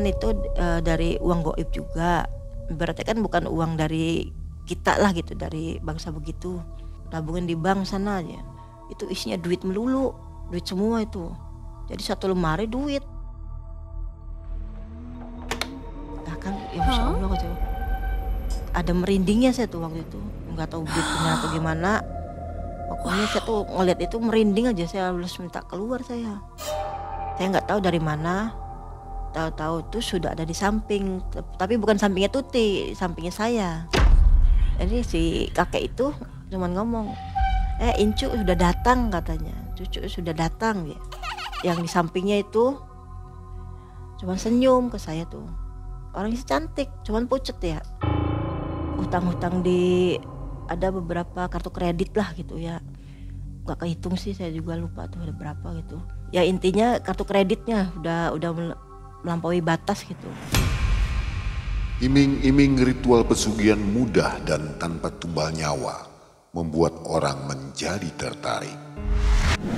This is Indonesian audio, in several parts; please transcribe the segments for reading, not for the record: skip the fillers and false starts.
kan itu dari uang goib juga. Berarti kan bukan uang dari kita lah gitu, dari bangsa begitu. Tabungin di bank sana aja. Itu isinya duit melulu, duit semua itu. Jadi satu lemari duit. Nah kan ya Masya Allah gitu. Ada merindingnya saya tuh waktu itu. Nggak tahu duitnya atau gimana. Pokoknya saya tuh ngeliat itu merinding aja, saya harus minta keluar saya. Saya nggak tahu dari mana. Tahu-tahu tuh sudah ada di samping, tapi bukan sampingnya Tuti, sampingnya saya. Jadi si kakek itu cuman ngomong, Incu sudah datang katanya, cucu sudah datang ya. Yang di sampingnya itu cuman senyum ke saya tuh. Orangnya cantik, cuman pucet ya. Hutang-hutang ada beberapa kartu kredit lah gitu ya. Gak kehitung sih, saya juga lupa tuh ada berapa gitu. Ya intinya kartu kreditnya udah melampaui batas gitu. Iming-iming ritual pesugihan mudah dan tanpa tumbal nyawa membuat orang menjadi tertarik.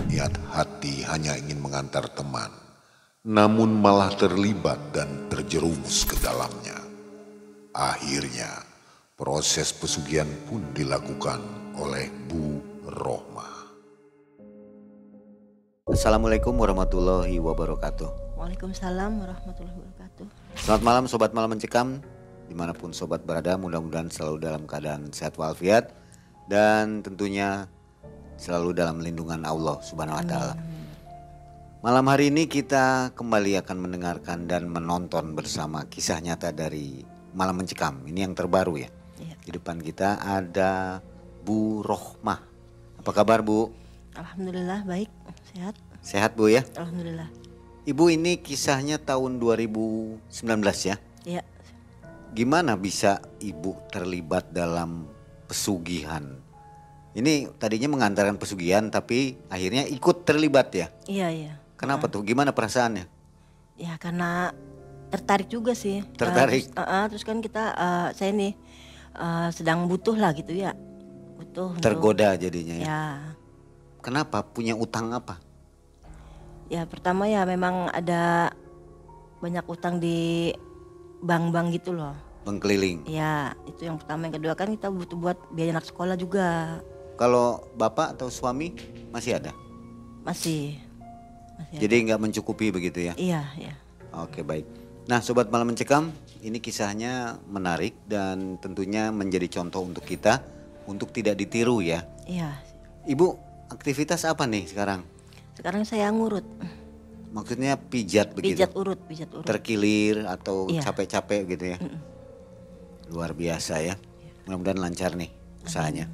Niat hati hanya ingin mengantar teman, namun malah terlibat dan terjerumus ke dalamnya. Akhirnya proses pesugihan pun dilakukan oleh Bu Rohmah. Assalamualaikum warahmatullahi wabarakatuh. Waalaikumsalam warahmatullahi wabarakatuh. Selamat malam Sobat Malam Mencekam, dimanapun Sobat berada, mudah-mudahan selalu dalam keadaan sehat walafiat dan tentunya selalu dalam lindungan Allah Subhanahu wa Ta'ala. Malam hari ini kita kembali akan mendengarkan dan menonton bersama kisah nyata dari Malam Mencekam. Ini yang terbaru ya. Di depan kita ada Bu Rohmah. Apa kabar Bu? Alhamdulillah baik, sehat. Sehat Bu ya? Alhamdulillah. Ibu, ini kisahnya tahun 2019 ya? Iya. Gimana bisa Ibu terlibat dalam pesugihan? Ini tadinya mengantarkan pesugihan tapi akhirnya ikut terlibat ya? Iya. Kenapa tuh? Gimana perasaannya? Ya karena tertarik juga sih. Tertarik? Terus kan saya nih sedang butuh lah gitu ya. Butuh. Tergoda jadinya ya? Ya. Kenapa? Punya utang apa? Ya pertama ya memang ada banyak utang di bank-bank gitu loh. Bank keliling? Ya itu yang pertama. Yang kedua kan kita butuh buat biaya anak sekolah juga. Kalau bapak atau suami masih ada? Masih Jadi nggak mencukupi begitu ya? Iya. Oke baik. Nah Sobat Malam Mencekam, ini kisahnya menarik dan tentunya menjadi contoh untuk kita untuk tidak ditiru ya. Iya. Ibu aktivitas apa nih sekarang? Sekarang saya ngurut. Maksudnya pijat begitu? Pijat urut. Terkilir atau Iya. capek-capek gitu ya? Luar biasa ya. Mudah-mudahan lancar nih usahanya.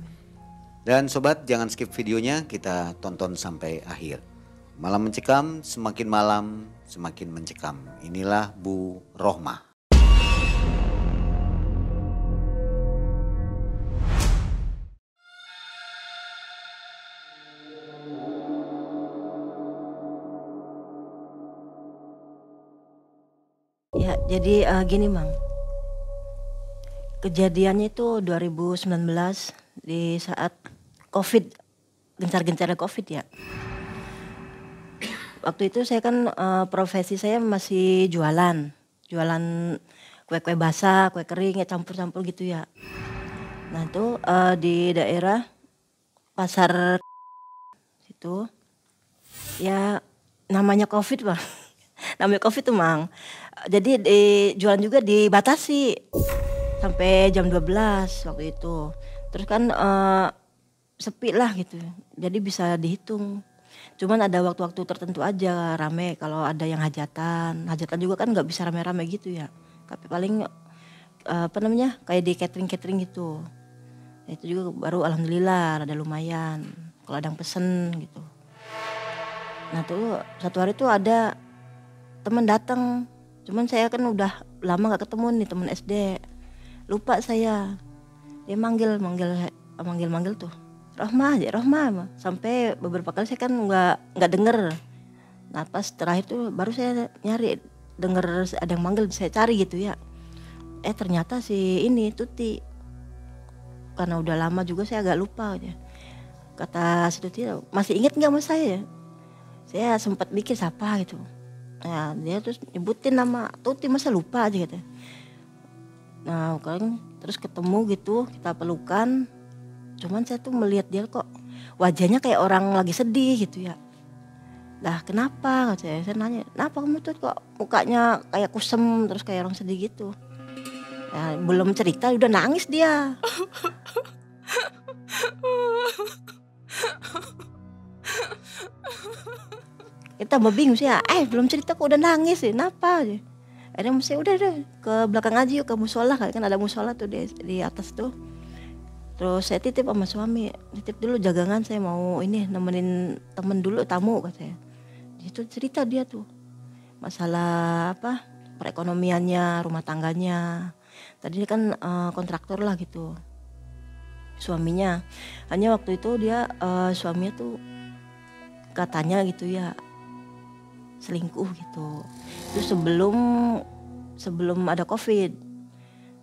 Dan sobat jangan skip videonya, kita tonton sampai akhir. Malam Mencekam, semakin malam semakin mencekam. Inilah Bu Rohmah. Ya jadi gini Mang. Kejadiannya itu 2019 di saat Covid, gencar-gencarnya Covid ya. Waktu itu saya kan profesi saya masih jualan kue-kue basah, kue kering ya campur-campur gitu ya. Nah itu di daerah pasar situ ya namanya Covid Bang. Namanya Covid tuh Mang. Jadi jualan juga dibatasi sampai jam 12 waktu itu. Terus kan sepi lah gitu. Jadi bisa dihitung. Cuman ada waktu-waktu tertentu aja rame kalau ada yang hajatan. Hajatan juga kan nggak bisa rame-rame gitu ya. Tapi paling kayak di catering gitu. Itu juga baru alhamdulillah ada lumayan. Kalau ada yang pesen gitu. Nah tuh satu hari tuh ada teman datang. Cuman saya kan udah lama gak ketemu nih teman SD. Lupa saya. Dia manggil tuh. Rohmah. Sampai beberapa kali saya kan nggak denger. Nah pas terakhir tuh baru saya nyari, denger ada yang manggil, saya cari gitu ya. Ternyata si ini Tuti. Karena udah lama juga saya agak lupa aja. Kata si Tuti, masih inget nggak sama saya? Saya sempat mikir siapa gitu. Nah dia terus nyebutin nama Tuti, masa lupa aja gitu. Nah kan terus ketemu gitu, kita pelukan. Cuman saya tuh melihat dia kok wajahnya kayak orang lagi sedih gitu ya. Lah kenapa? Saya nanya, kenapa kamu tuh kok mukanya kayak kusem terus kayak orang sedih gitu. Nah, belum cerita udah nangis dia. Kita tambah bingung sih ya, belum cerita kok udah nangis ya, kenapa? Akhirnya mesti udah ke belakang aja yuk, ke musola, kan ada musola tuh di atas tuh. Terus saya titip sama suami, titip dulu jagangan, saya mau ini nemenin temen dulu, tamu katanya. Itu cerita dia tuh masalah apa perekonomiannya, rumah tangganya. Tadi kan kontraktor lah gitu suaminya. Hanya waktu itu dia suaminya tuh katanya gitu ya selingkuh gitu. Itu sebelum ada COVID.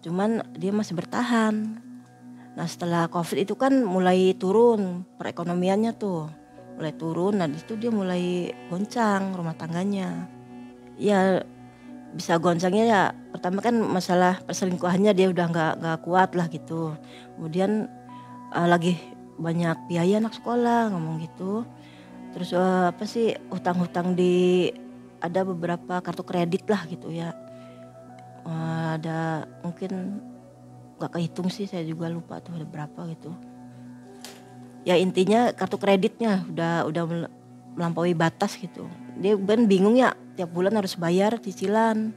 Cuman dia masih bertahan. Nah setelah COVID itu kan mulai turun perekonomiannya tuh. Mulai turun, nah disitu dia mulai goncang rumah tangganya. Ya bisa goncangnya ya pertama kan masalah perselingkuhannya dia udah nggak kuat lah gitu. Kemudian lagi banyak biaya anak sekolah ngomong gitu. Terus apa sih hutang-hutang ada beberapa kartu kredit lah gitu ya. Ada mungkin nggak kehitung sih, saya juga lupa tuh ada berapa gitu. Ya intinya kartu kreditnya udah melampaui batas gitu. Dia kan bingung ya, tiap bulan harus bayar cicilan.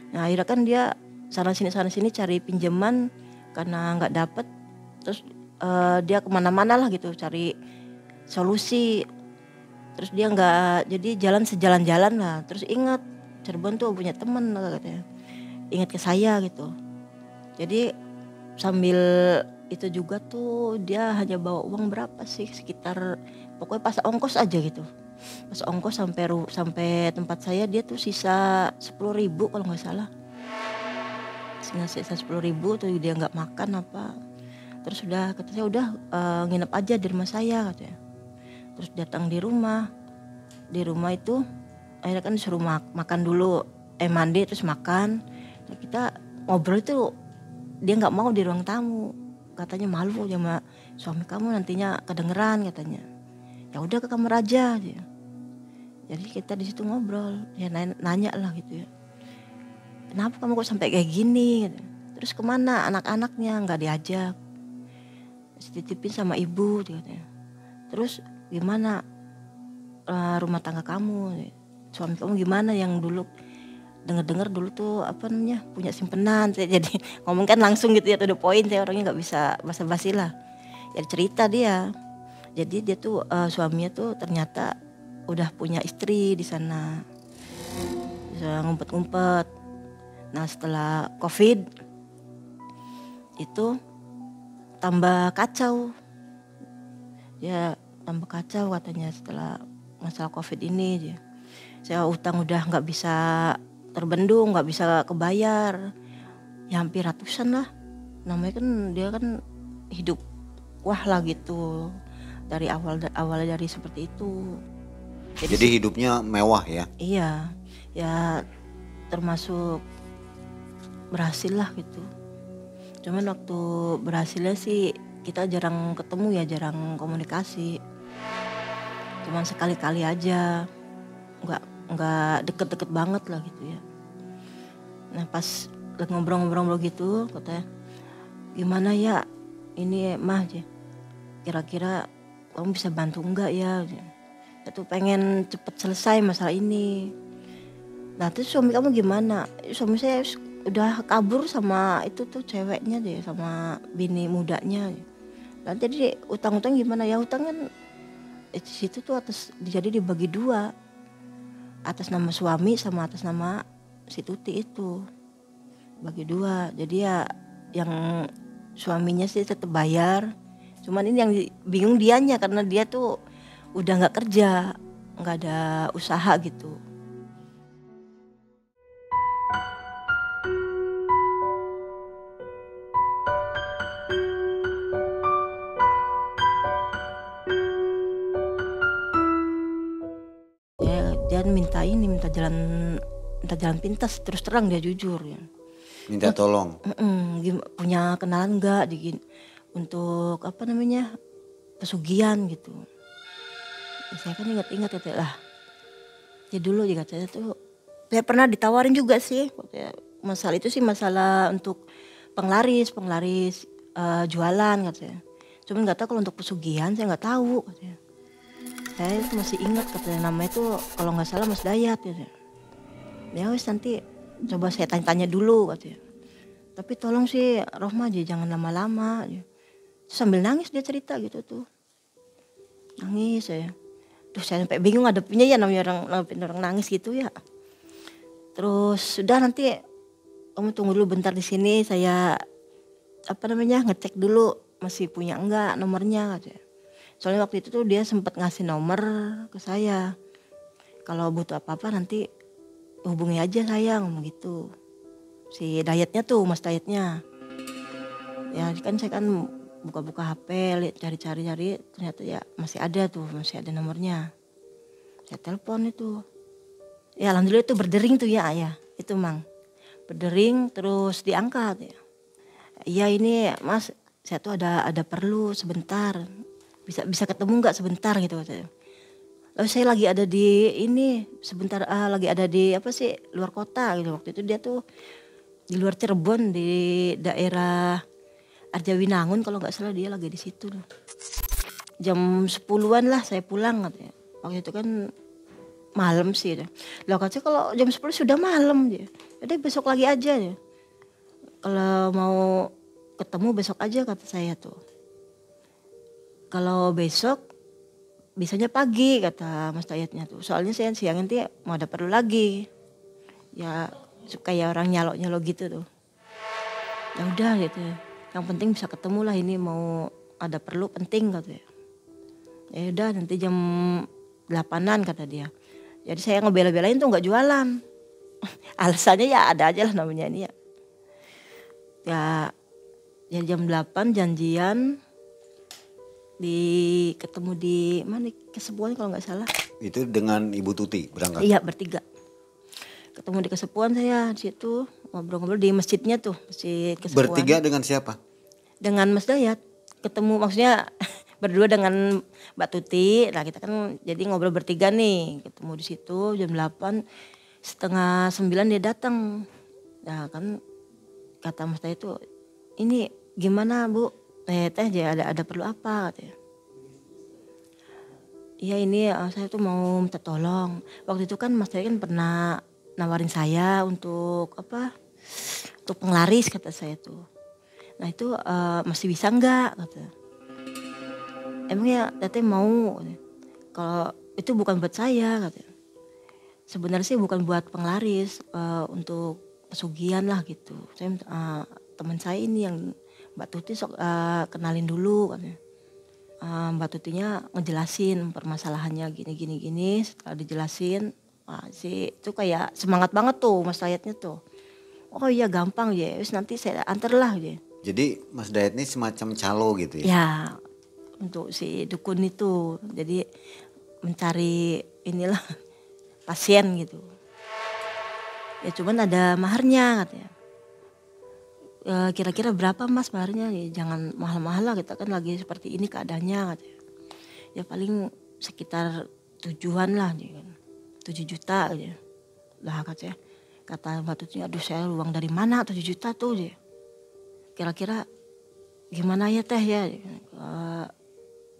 Nah akhirnya kan dia sana sini cari pinjaman karena nggak dapet. Terus dia kemana-mana lah gitu cari solusi. Terus dia nggak, jadi sejalan-jalan lah. Terus ingat Cirebon tuh punya teman katanya. Ingat ke saya gitu. Jadi sambil itu juga tuh dia hanya bawa uang berapa sih, sekitar pokoknya pas ongkos aja gitu. Pas ongkos sampai tempat saya dia tuh sisa 10.000 kalau nggak salah. Sisa 10.000 tuh dia nggak makan apa. Terus katanya udah nginep aja di rumah saya katanya. Terus datang di rumah itu akhirnya kan disuruh makan dulu, mandi terus makan. Nah, kita ngobrol itu dia nggak mau di ruang tamu, katanya malu sama suami kamu nantinya kedengeran katanya. Ya udah ke kamar aja dia. Jadi kita di situ ngobrol, ya nanya lah gitu ya. Kenapa kamu kok sampai kayak gini? Gitu. Terus kemana anak-anaknya, nggak diajak, dititipin sama ibu katanya. Terus gimana rumah tangga kamu, suami kamu gimana yang dulu dengar dulu tuh apa namanya punya simpenan. Jadi ngomong kan langsung gitu ya, to the point, saya orangnya nggak bisa basa-basi lah. Ya cerita dia. Jadi dia tuh suaminya tuh ternyata udah punya istri di sana, bisa ngumpet-ngumpet. Nah setelah COVID itu tambah kacau, ya tambah kacau katanya setelah masalah COVID ini. Dia, saya utang udah nggak bisa terbendung, nggak bisa kebayar, ya hampir ratusan lah. Namanya kan dia kan hidup wah lah gitu dari awalnya dari seperti itu. Jadi hidupnya mewah ya? Iya, ya termasuk berhasil lah gitu. Cuman waktu berhasilnya sih kita jarang ketemu ya, jarang komunikasi. Cuman sekali-kali aja, nggak deket-deket banget lah gitu ya. Nah pas ngobrol-ngobrol gitu katanya, gimana ya ini mah aja, kira-kira kamu bisa bantu enggak ya? Saya tuh pengen cepet selesai masalah ini. Nah terus suami kamu gimana? Suami saya udah kabur sama itu tuh ceweknya deh, sama bini mudanya. Nah jadi utang-utang gimana ya? Utang kan di situ tuh jadi dibagi dua, atas nama suami sama atas nama si Tuti itu, bagi dua. Jadi ya yang suaminya sih tetap bayar, cuman ini yang bingung dianya karena dia tuh udah nggak kerja, nggak ada usaha gitu. Dia kan minta jalan pintas, terus terang dia jujur ya. Minta tolong. Punya kenalan nggak untuk pesugihan gitu. Ya, saya kan ingat-ingat ya lah. Ya dulu juga saya tuh, saya pernah ditawarin juga sih. Masalah itu sih masalah untuk penglaris jualan katanya. Cuman nggak tahu kalau untuk pesugihan saya nggak tahu katanya. Saya masih ingat katanya namanya itu kalau nggak salah Mas Dayat katanya. Ya wis nanti coba saya tanya-tanya dulu katanya. Tapi tolong sih Rohmah aja jangan lama-lama. Sambil nangis dia cerita gitu tuh. Nangis saya. Duh saya sampai bingung ngadepinnya ya namanya orang nangis gitu ya. Terus sudah nanti kamu tunggu dulu bentar di sini saya ngecek dulu masih punya enggak nomornya katanya. Soalnya waktu itu tuh dia sempat ngasih nomor ke saya. Kalau butuh apa-apa nanti hubungi aja saya ngomong gitu. Si Dayatnya tuh Mas Dayatnya. Ya kan saya kan buka-buka HP, lihat cari-cari ternyata ya masih ada nomornya. Saya telepon itu. Ya alhamdulillah itu berdering tuh ya. Itu Mang. Berdering terus diangkat ya. Iya ini Mas, saya tuh ada perlu sebentar. Bisa ketemu nggak sebentar gitu katanya. Lalu saya lagi ada di ini sebentar lagi ada di luar kota gitu. Waktu itu dia tuh di luar Cirebon di daerah Arjawinangun kalau nggak salah dia lagi di situ. Jam 10-an lah saya pulang katanya. Waktu itu kan malam sih. Lah katanya kalau jam 10 sudah malam dia. Jadi besok lagi aja ya. Kalau mau ketemu besok aja kata saya tuh. Kalau besok bisanya pagi kata Mas Dayatnya tuh. Soalnya saya siang nanti mau ada perlu lagi. Ya kayak orang nyalok-nyalok gitu tuh. Ya udah gitu. Yang penting bisa ketemu lah ini mau ada perlu penting katanya. Ya udah nanti jam 8-an kata dia. Jadi saya ngebela-belain tuh nggak jualan. Alasannya ya ada aja lah namanya ini ya. Ya jam 8 janjian ketemu di mana Kesepuan kalau nggak salah. Itu dengan Ibu Tuti berangkat? Iya bertiga. Ketemu di Kesepuan saya di situ ngobrol-ngobrol di masjidnya tuh, Masjid Kesepuan. Bertiga dengan siapa? Dengan Mas Dayat. Ketemu maksudnya berdua dengan Mbak Tuti. Nah kita kan jadi ngobrol bertiga nih. Ketemu di situ jam 8, setengah 9 dia datang. Nah kan kata Mas Dayat tuh, ini gimana Bu? Teh ada perlu apa katanya. Iya ini saya tuh mau minta tolong. Waktu itu kan Mas Dayat kan pernah nawarin saya untuk untuk penglaris kata saya tuh. Nah itu masih bisa enggak kata. Emangnya Teteh mau? Kalau itu bukan buat saya katanya. Sebenarnya sih bukan buat penglaris, untuk pesugihan lah gitu. Saya teman saya ini yang Mbak Tuti kenalin dulu katanya. Mbak Tutinya ngejelasin permasalahannya gini. Setelah dijelasin, itu kayak semangat banget tuh Mas Dayatnya tuh. Oh iya gampang ya, wis nanti saya antar lah ya. Jadi Mas Dayat ini semacam calo gitu ya? Ya, untuk si dukun itu. Jadi mencari inilah pasien gitu. Ya cuman ada maharnya katanya. Kira-kira berapa Mas maharnya? Ya, jangan mahal-mahal lah, kita kan lagi seperti ini keadaannya katanya. Ya paling sekitar 7-an lah, 7 juta aja. Lah katanya. Kata Mbak Tuti, aduh saya uang dari mana 7 juta tuh dia. Kira-kira gimana ya Teh ya?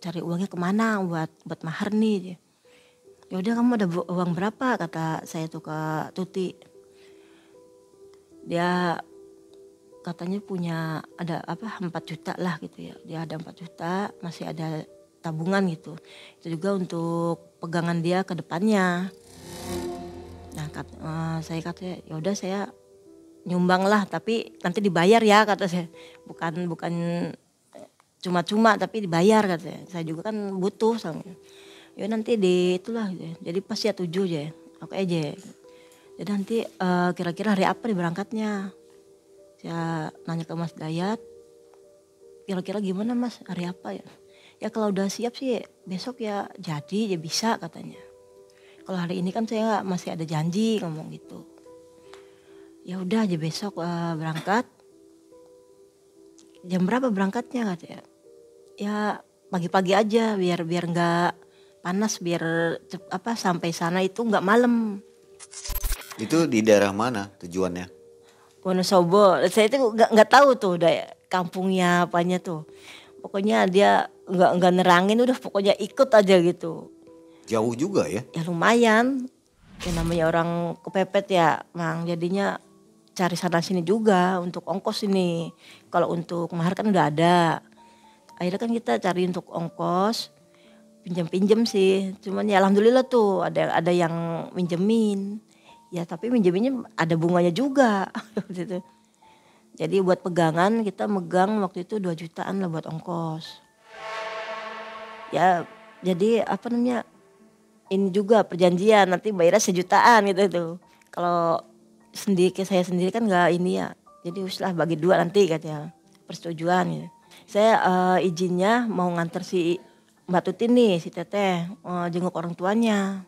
Cari uangnya kemana buat mahar nih? Ya udah kamu ada uang berapa kata saya tuh ke Tuti. Dia katanya punya ada 4 juta lah gitu ya. Dia ada 4 juta, masih ada tabungan gitu. Itu juga untuk pegangan dia ke depannya. Nah saya katanya ya udah saya nyumbang lah tapi nanti dibayar ya kata saya. Bukan cuma-cuma tapi dibayar katanya. Saya juga kan butuh soalnya. Ya nanti itulah gitu. Jadi pas ya 7 aja. Oke aja. Jadi nanti kira-kira hari apa nih berangkatnya? Saya nanya ke Mas Dayat, kira-kira gimana Mas hari apa ya? Ya kalau udah siap sih besok ya jadi ya bisa katanya. Kalau hari ini kan saya masih ada janji ngomong gitu. Ya udah aja besok berangkat. Jam berapa berangkatnya katanya? Ya pagi-pagi aja biar nggak panas, biar sampai sana itu nggak malam. Itu di daerah mana tujuannya? Wonosobo. Saya itu nggak tahu tuh kampungnya apanya tuh. Pokoknya dia nggak nerangin, udah pokoknya ikut aja gitu. Jauh juga ya? Ya lumayan. Ya namanya orang kepepet ya, Mang. Jadinya cari sana sini juga untuk ongkos ini. Kalau untuk mahar kan udah ada. Akhirnya kan kita cari untuk ongkos, pinjam sih. Cuman ya alhamdulillah tuh ada yang minjemin. Ya tapi minjeminnya ada bunganya juga. Gitu. Jadi buat pegangan kita megang waktu itu 2 jutaan lah buat ongkos. Ya jadi ini juga perjanjian nanti bayarnya 1 jutaan gitu tuh. Kalau saya sendiri kan nggak ini ya. Jadi uslah bagi 2 nanti katanya. Persetujuan gitu. Saya izinnya mau nganter si Mbak Tuti nih, si Teteh jenguk orang tuanya.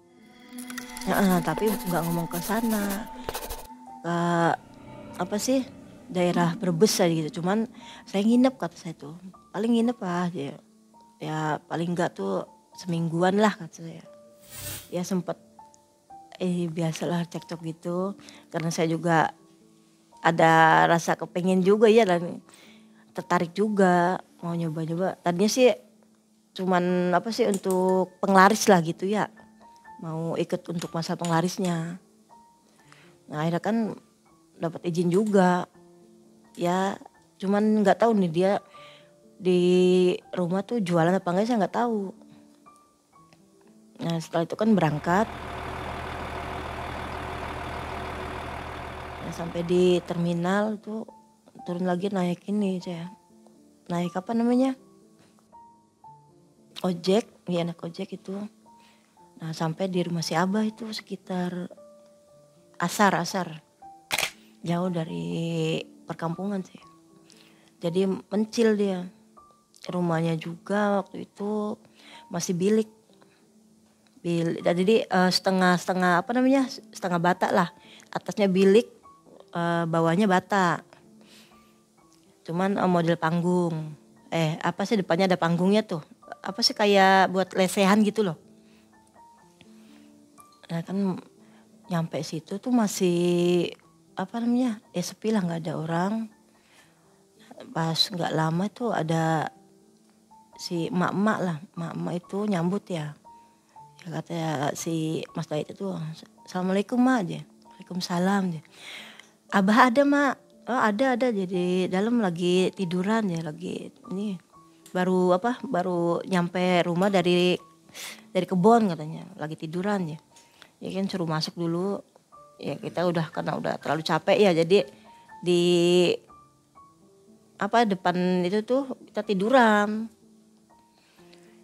Tapi nggak ngomong ke sana. Ke daerah Brebes aja gitu. Cuman saya nginep kata saya tuh. Paling nginep aja. Ya paling nggak tuh semingguan lah kata saya. Ya sempet biasalah cekcok gitu karena saya juga ada rasa kepengen juga ya dan tertarik juga mau nyoba-nyoba. Tadinya sih cuman untuk penglaris lah gitu ya, mau ikut untuk masa penglarisnya. Nah akhirnya kan dapat izin juga ya, cuman nggak tahu nih dia di rumah tuh jualan apa enggak saya nggak tahu. Nah setelah itu kan berangkat. Nah, sampai di terminal tuh turun lagi naik ini saya. Naik ojek, ya naik ojek itu. Nah sampai di rumah si Abah itu sekitar asar. Jauh dari perkampungan sih. Jadi mencil dia. Rumahnya juga waktu itu masih bilik. Jadi setengah bata lah. Atasnya bilik, bawahnya bata. Cuman model panggung. Depannya ada panggungnya tuh. Kayak buat lesehan gitu loh. Nah kan nyampe situ tuh masih sepi lah, nggak ada orang. Pas nggak lama tuh ada si emak itu nyambut ya. Ya katanya si Mas Dait itu, assalamualaikum mak aja, waalaikumsalam aja. Abah ada mak, oh ada jadi dalam lagi tiduran ya, lagi ini baru nyampe rumah dari kebon katanya, lagi tiduran ya. Ya kan suruh masuk dulu. Ya kita karena udah terlalu capek ya, jadi di depan itu tuh kita tiduran.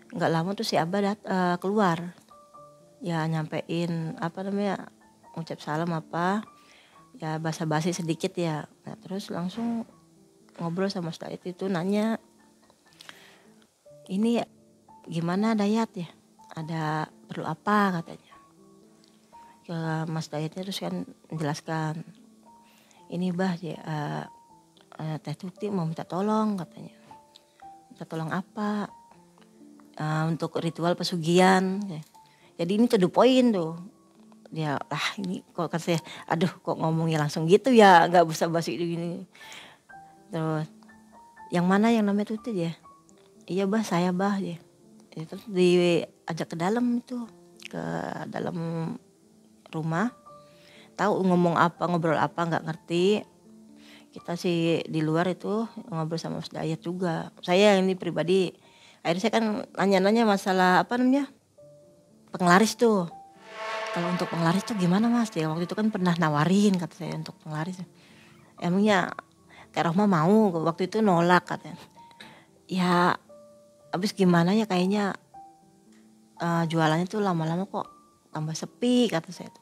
Nggak lama tuh si Abah keluar. Ya nyampein ngucap salam ya basa-basi sedikit ya. Nah terus langsung ngobrol sama Ustaz itu, nanya ini gimana Dayat ya, ada perlu apa katanya ke Mas Dayatnya. Terus kan menjelaskan ini Bah ya, Teh Tuti mau minta tolong katanya. Minta tolong apa? Untuk ritual pesugihan ya. Jadi ini to the point tuh. Ya ini kok saya kok ngomongnya langsung gitu ya, nggak basa-basi gini. Terus yang mana yang namanya Tuti ya? Iya Bah, saya Bah ya. Terus diajak ke dalam itu, ke dalam rumah. Tahu ngomong apa, ngobrol apa nggak ngerti. Kita sih di luar itu ngobrol sama Mas Dayat juga. Saya ini pribadi, akhirnya saya kan nanya-nanya masalah penglaris tuh. Kalau untuk penglaris tuh gimana Mas? Dia waktu itu kan pernah nawarin kata saya untuk penglaris. Emangnya Teh Rohmah mau? Waktu itu nolak katanya. Ya abis gimana ya, kayaknya jualannya tuh lama-lama kok tambah sepi kata saya tuh.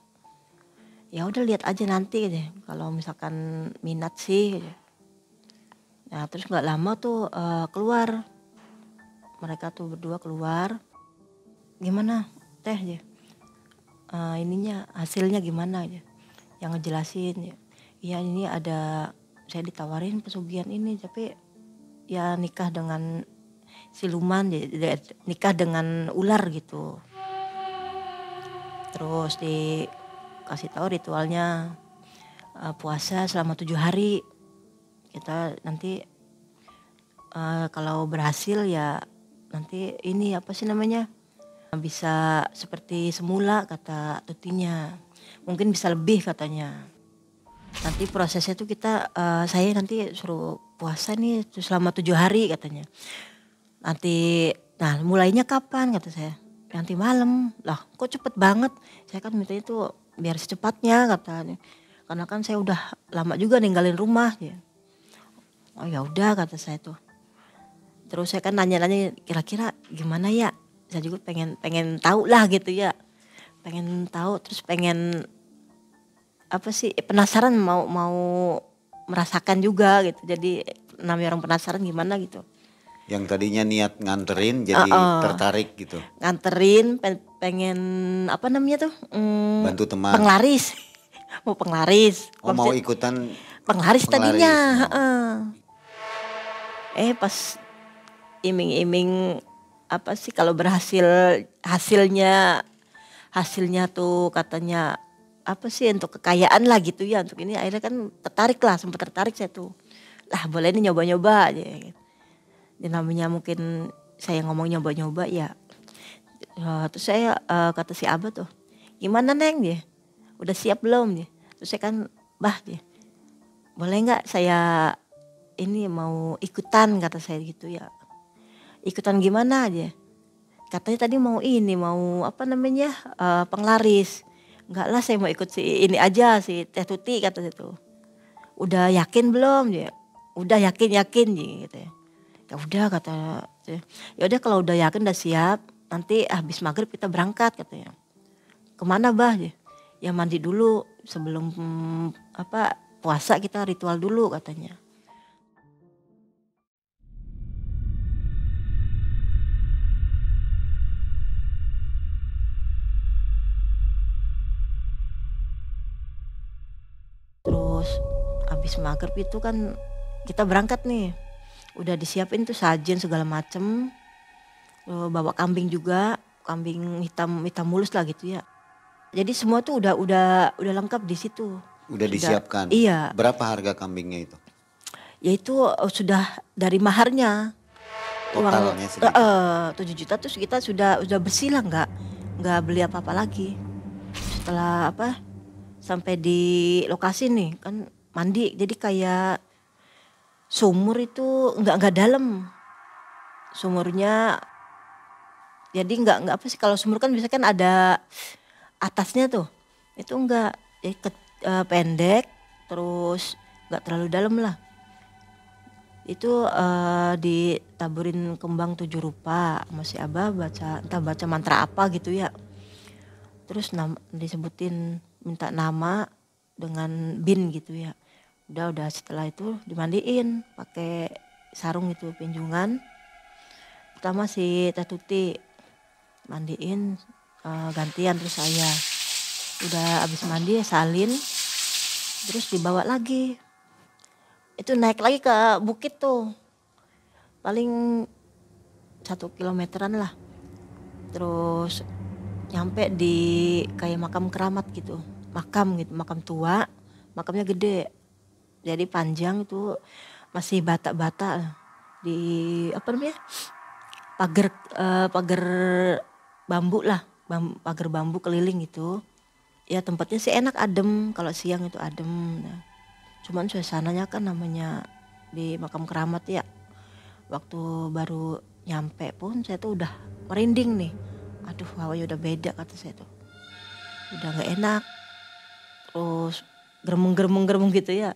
Ya udah lihat aja nanti deh kalau misalkan minat sih. Nah terus nggak lama tuh keluar. Mereka tuh berdua keluar. Gimana Teh ya? ininya hasilnya gimana ya, yang ngejelasin ya. Iya ini ada, saya ditawarin pesugihan ini tapi ya nikah dengan siluman, nikah dengan ular gitu. Terus dikasih tahu ritualnya puasa selama 7 hari. Kita nanti kalau berhasil ya nanti ini apa sih namanya, bisa seperti semula kata tutinya. Mungkin bisa lebih katanya. Nanti prosesnya tuh kita saya nanti suruh puasa nih selama 7 hari katanya. Nanti nah mulainya kapan kata saya. Nanti malam. Lah kok cepet banget. Saya kan mintanya tuh biar secepatnya katanya. Karena kan saya udah lama juga ninggalin rumah ya. Oh ya udah kata saya tuh. Terus saya kan nanya-nanya kira-kira gimana ya. Saya juga pengen tahu lah gitu ya. Pengen tahu terus pengen apa sih penasaran mau merasakan juga gitu. Jadi namanya orang penasaran gimana gitu. Yang tadinya niat nganterin jadi tertarik gitu. Nganterin pengen apa namanya tuh? Bantu teman. Penglaris. Mau penglaris. Oh mau ikutan penglaris tadinya. Pas iming-iming apa sih kalau berhasil hasilnya tuh katanya apa sih untuk kekayaan lah gitu ya, untuk ini akhirnya kan sempat tertarik saya tuh. Lah boleh nih nyoba-nyoba aja. Ya, namanya mungkin saya ngomong nyoba-nyoba ya. Terus saya kata si Abah tuh, gimana Neng dia? Udah siap belum dia? Terus saya kan, Bah dia, boleh nggak saya ini mau ikutan kata saya gitu ya. Ikutan gimana aja? Katanya tadi mau apa namanya penglaris. Enggak lah saya mau ikut si ini aja si Teh Tuti kata itu. Udah yakin belum dia? Udah yakin gitu ya. Ya udah kata saya. Ya udah kalau udah yakin udah siap nanti habis maghrib kita berangkat katanya. Kemana Bah dia? Ya mandi dulu sebelum puasa kita ritual dulu katanya. Terus habis maghrib itu kan kita berangkat nih. Udah disiapin tuh sajen segala macem. Bawa kambing juga, kambing hitam mulus lah gitu ya. Jadi semua tuh udah lengkap di situ. Udah disiapkan. Iya. Berapa harga kambingnya itu? Ya itu sudah dari maharnya. Totalnya uang 7 juta terus kita sudah bersih lah, nggak beli apa-apa lagi. Setelah sampai di lokasi nih kan mandi, jadi kayak sumur itu nggak dalam sumurnya. Jadi nggak apa sih, kalau sumur kan biasanya kan ada atasnya tuh, itu enggak, jadi pendek terus nggak terlalu dalam lah. Itu ditaburin kembang 7 rupa, masih Abah baca mantra apa gitu ya. Terus disebutin minta nama dengan bin gitu ya. Udah setelah itu dimandiin pakai sarung itu pinjungan. Pertama si Teh Tuti mandiin gantian, terus saya udah habis mandi salin terus dibawa lagi. Itu naik lagi ke bukit tuh. Paling 1 kilometeran lah. Terus nyampe di kayak makam keramat gitu. Makam tua, makamnya gede. Jadi panjang itu masih bata-bata di apa namanya? Pagar bambu lah, pagar bambu keliling gitu. Ya tempatnya sih enak, adem, kalau siang itu adem. Nah, cuman suasananya kan namanya di makam keramat ya. Waktu baru nyampe pun saya tuh udah merinding nih. Aduh hawanya udah beda kata saya tuh. Udah gak enak. Terus geremeng gitu ya.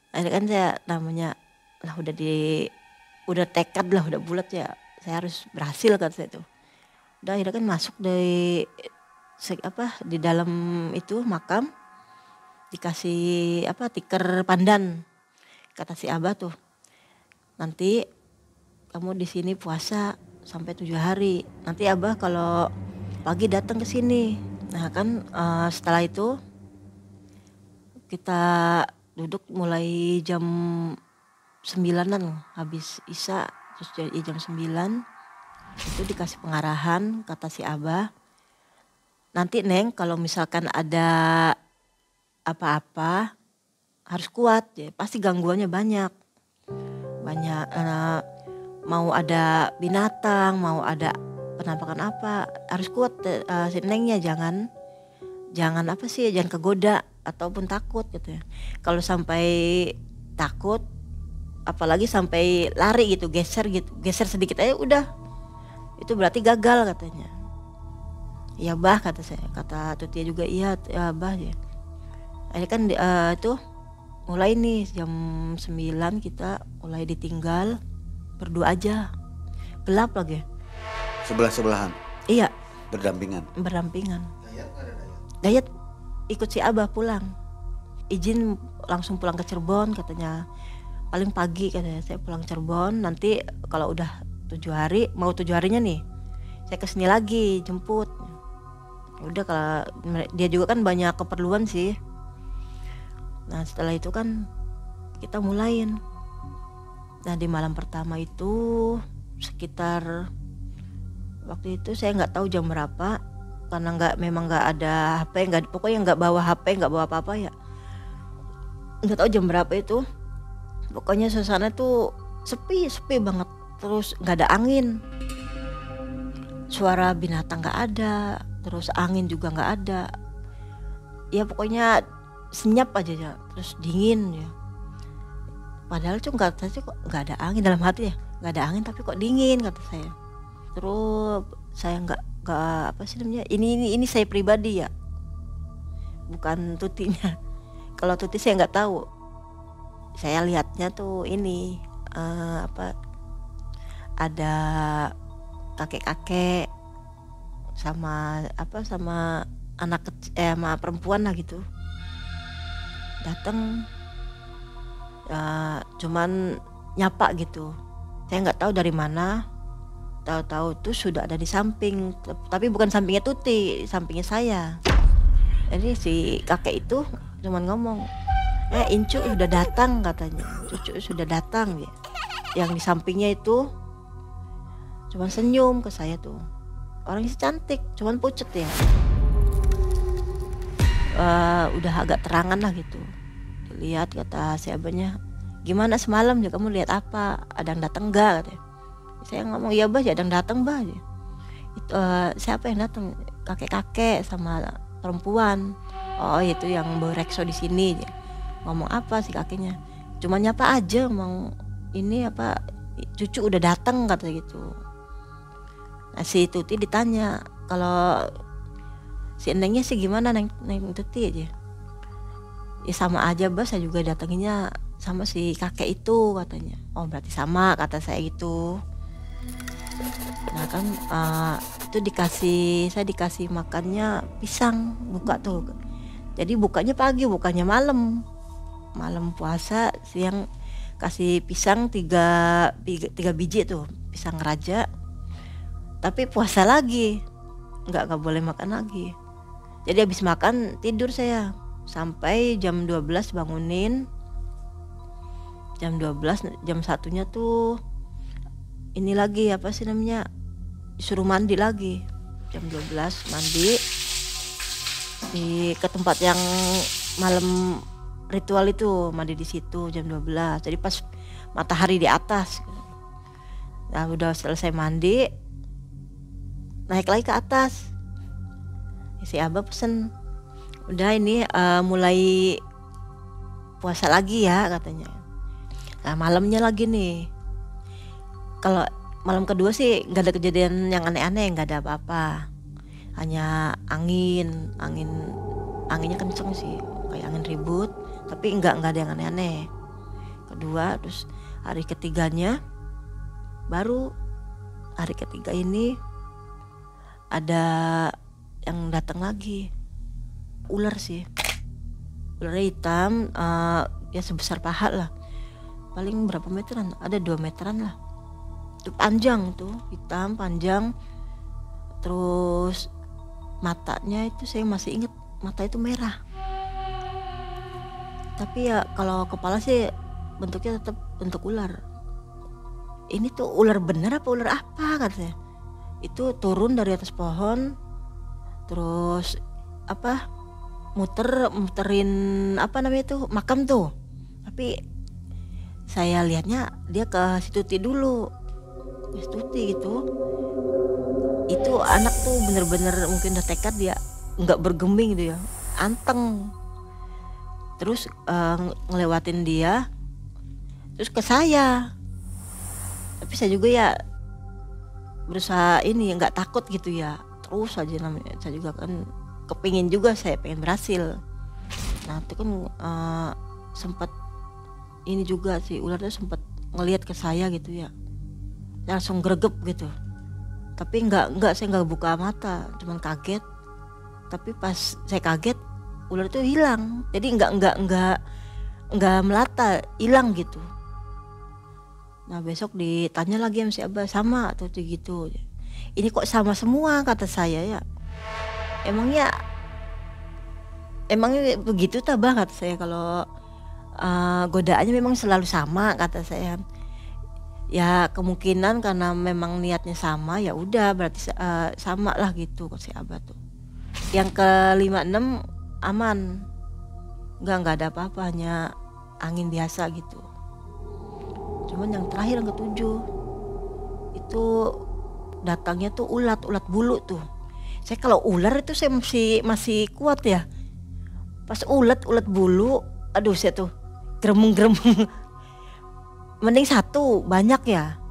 Akhirnya kan saya namanya lah udah tekad lah, udah bulat ya. Saya harus berhasil kata saya tuh. Udah akhirnya kan masuk di dalam itu makam, dikasih tikar pandan. Kata si Abah tuh, nanti kamu di sini puasa sampai 7 hari. Nanti Abah kalau pagi datang ke sini Nah kan setelah itu kita duduk mulai jam 9-an loh, habis Isya terus jadi jam 9 itu dikasih pengarahan kata si Abah. Nanti Neng kalau misalkan ada apa-apa harus kuat ya, pasti gangguannya banyak. Banyak mau ada binatang, mau ada penampakan apa, harus kuat si Nengnya jangan apa sih, jangan kegoda ataupun takut gitu ya. Kalau sampai takut apalagi sampai lari gitu, geser sedikit aja udah. Itu berarti gagal katanya. Iya Bah kata saya, kata Tutia juga iya ya, Bah ya. Akhirnya kan itu mulai nih jam 9 kita mulai ditinggal berdua aja. Gelap lagi. Sebelah-sebelahan? Iya. Berdampingan? Berdampingan. Dayat ikut si Abah pulang. Izin langsung pulang ke Cirebon katanya. Paling pagi katanya saya pulang Cirebon. Nanti kalau udah 7 hari, mau 7 harinya nih saya kesini lagi jemput. Udah kalau dia juga kan banyak keperluan sih. Nah setelah itu kan kita mulain. Nah di malam pertama itu sekitar waktu itu saya nggak tahu jam berapa karena memang nggak ada HP, pokoknya nggak bawa HP, nggak bawa apa-apa ya. Nggak tahu jam berapa itu. Pokoknya suasana tuh sepi banget. Terus nggak ada angin. Suara binatang nggak ada. Terus angin juga nggak ada. Ya pokoknya senyap aja ya. Terus dingin ya. Padahal tuh kata saya kok nggak ada angin, dalam hati ya nggak ada angin tapi kok dingin kata saya. Terus saya nggak apa sih namanya, ini saya pribadi ya, bukan Tutinya. Kalau Tuti saya nggak tahu. Saya lihatnya tuh ini ada kakek-kakek sama anak sama perempuan lah gitu datang, cuman nyapa gitu. Saya nggak tahu dari mana, tahu-tahu tuh sudah ada di samping, tapi bukan sampingnya Tuti, sampingnya saya. Jadi si kakek itu cuman ngomong, Incu udah datang katanya, cucu sudah datang ya. Yang di sampingnya itu cuman senyum ke saya tuh, orangnya cantik, cuman pucet ya. Udah agak terangan lah gitu. Dilihat kata si abahnya, gimana semalam ya kamu lihat apa? Ada yang datang enggak katanya. Saya ngomong iya Bah, ada yang datang Bah. Itu siapa yang datang? Kakek-kakek sama perempuan. Oh itu yang berekso di sini. Ngomong apa sih kakeknya? Cuma nyapa aja, ngomong ini apa cucu udah datang kata gitu. Nah si Tuti ditanya, kalau si Nengnya sih gimana Neng Tuti aja. Ya sama aja Bah, saya juga datanginnya sama si kakek itu katanya. Oh berarti sama kata saya gitu. Nah kan itu saya dikasih makannya pisang, buka tuh. Jadi bukanya pagi, bukannya malam puasa. Siang kasih pisang 3 biji tuh, pisang raja. Tapi puasa lagi, nggak boleh makan lagi. Jadi habis makan tidur saya sampai jam 12 bangunin. Jam 12, jam 1-nya tuh ini lagi apa sih namanya, disuruh mandi lagi. Jam 12 mandi ke tempat yang malam ritual itu, mandi di situ jam 12. Jadi pas matahari di atas. Nah udah selesai mandi, naik lagi ke atas. Si Abah pesen, udah ini mulai puasa lagi ya katanya. Nah malamnya lagi nih, kalau malam kedua sih nggak ada kejadian yang aneh-aneh, nggak ada apa-apa, hanya anginnya kenceng sih, kayak angin ribut, tapi nggak ada yang aneh-aneh. Kedua, terus hari ketiganya baru hari ketiga ini ada yang datang lagi, ular sih, ularnya hitam, ya sebesar paha lah, paling berapa meteran, ada 2 meteran lah. Itu panjang tuh, hitam panjang, terus matanya itu saya masih ingat, mata itu merah. Tapi ya kalau kepala sih bentuknya tetap bentuk ular. Ini tuh ular bener apa ular apa katanya. Itu turun dari atas pohon, terus apa muterin apa namanya itu makam tuh. Tapi saya lihatnya dia ke si Tuti dulu, ke si Tuti gitu. Itu anak tuh bener-bener mungkin udah tekad dia nggak bergeming gitu ya, anteng. Terus ngelewatin dia, terus ke saya. Tapi saya juga ya berusaha ini nggak takut gitu ya, terus aja namanya. Saya juga kan kepingin juga, saya pengen berhasil. Nah itu kan sempat ini juga sih, ular tuh sempat ngelihat ke saya gitu ya, langsung gregep gitu. Tapi saya nggak buka mata, cuman kaget. Tapi pas saya kaget, ular itu hilang. Jadi nggak melata, hilang gitu. Nah besok ditanya lagi sama si Abah, sama atau gitu. Ini kok sama semua kata saya ya. Emangnya begitu tabah kata saya, kalau godaannya memang selalu sama kata saya. Ya kemungkinan karena memang niatnya sama, ya udah berarti sama lah gitu kata si Abah tuh. Yang ke-5, 6 aman, nggak ada apa-apa, hanya angin biasa gitu. Cuman yang terakhir yang ke-7 itu datangnya tuh ulat bulu tuh. Saya kalau ular itu saya masih kuat ya. Pas ulat bulu, aduh saya tuh gremeng. Mending satu banyak ya.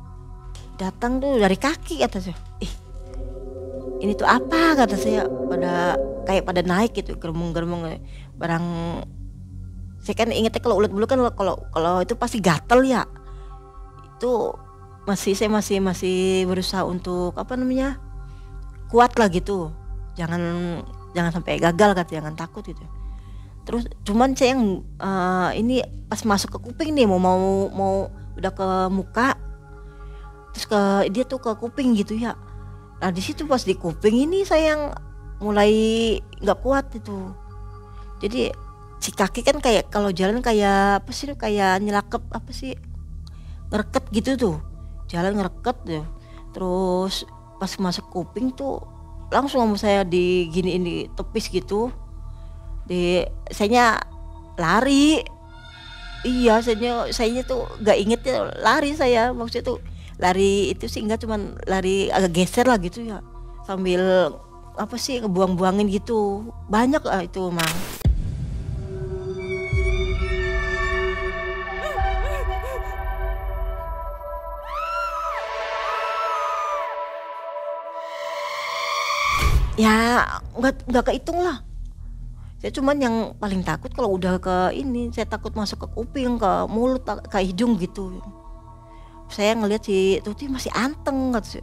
Datang tuh dari kaki kata saya. Ini tuh apa kata saya, pada naik gitu, gremeng. Barang saya kan ingetnya kalau ulat bulu kan kalau itu pasti gatel ya. Itu saya masih berusaha untuk apa namanya, kuat lah gitu, jangan sampai gagal kata, jangan takut gitu. Terus cuman saya yang ini pas masuk ke kuping nih, mau udah ke muka, terus dia tuh ke kuping gitu ya. Nah di situ pas di kuping ini saya yang mulai nggak kuat itu. Jadi si kaki kan kayak kalau jalan kayak apa sih, kayak nyelakep apa sih, ngereket gitu tuh, jalan ngereket tuh. Terus pas masuk kuping tuh langsung sama saya diginiin, ditepis gitu. Sayanya lari. Iya, sayanya tuh gak inget ya, lari saya, maksudnya tuh lari itu sih enggak, cuman lari agak geser lah gitu ya, sambil apa sih ngebuang-buangin gitu, banyak lah itu mah. Ya nggak kehitung lah. Saya cuman yang paling takut kalau udah ke ini, saya takut masuk ke kuping, ke mulut, ke hidung gitu. Saya ngelihat si Tuti masih anteng gitu.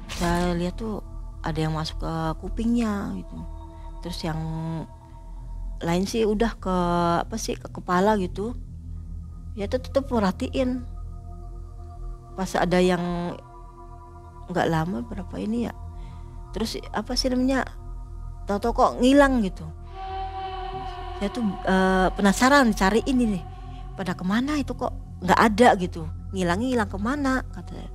Saya lihat tuh ada yang masuk ke kupingnya gitu. Terus yang lain sih udah ke apa sih, ke kepala gitu. Ya tuh tetap merhatiin. Pas ada yang nggak lama berapa ini ya. Terus apa sih namanya, tahu-tahu kok ngilang gitu. Saya tuh penasaran, cari ini nih, pada kemana itu kok nggak ada gitu, ngilang kemana katanya.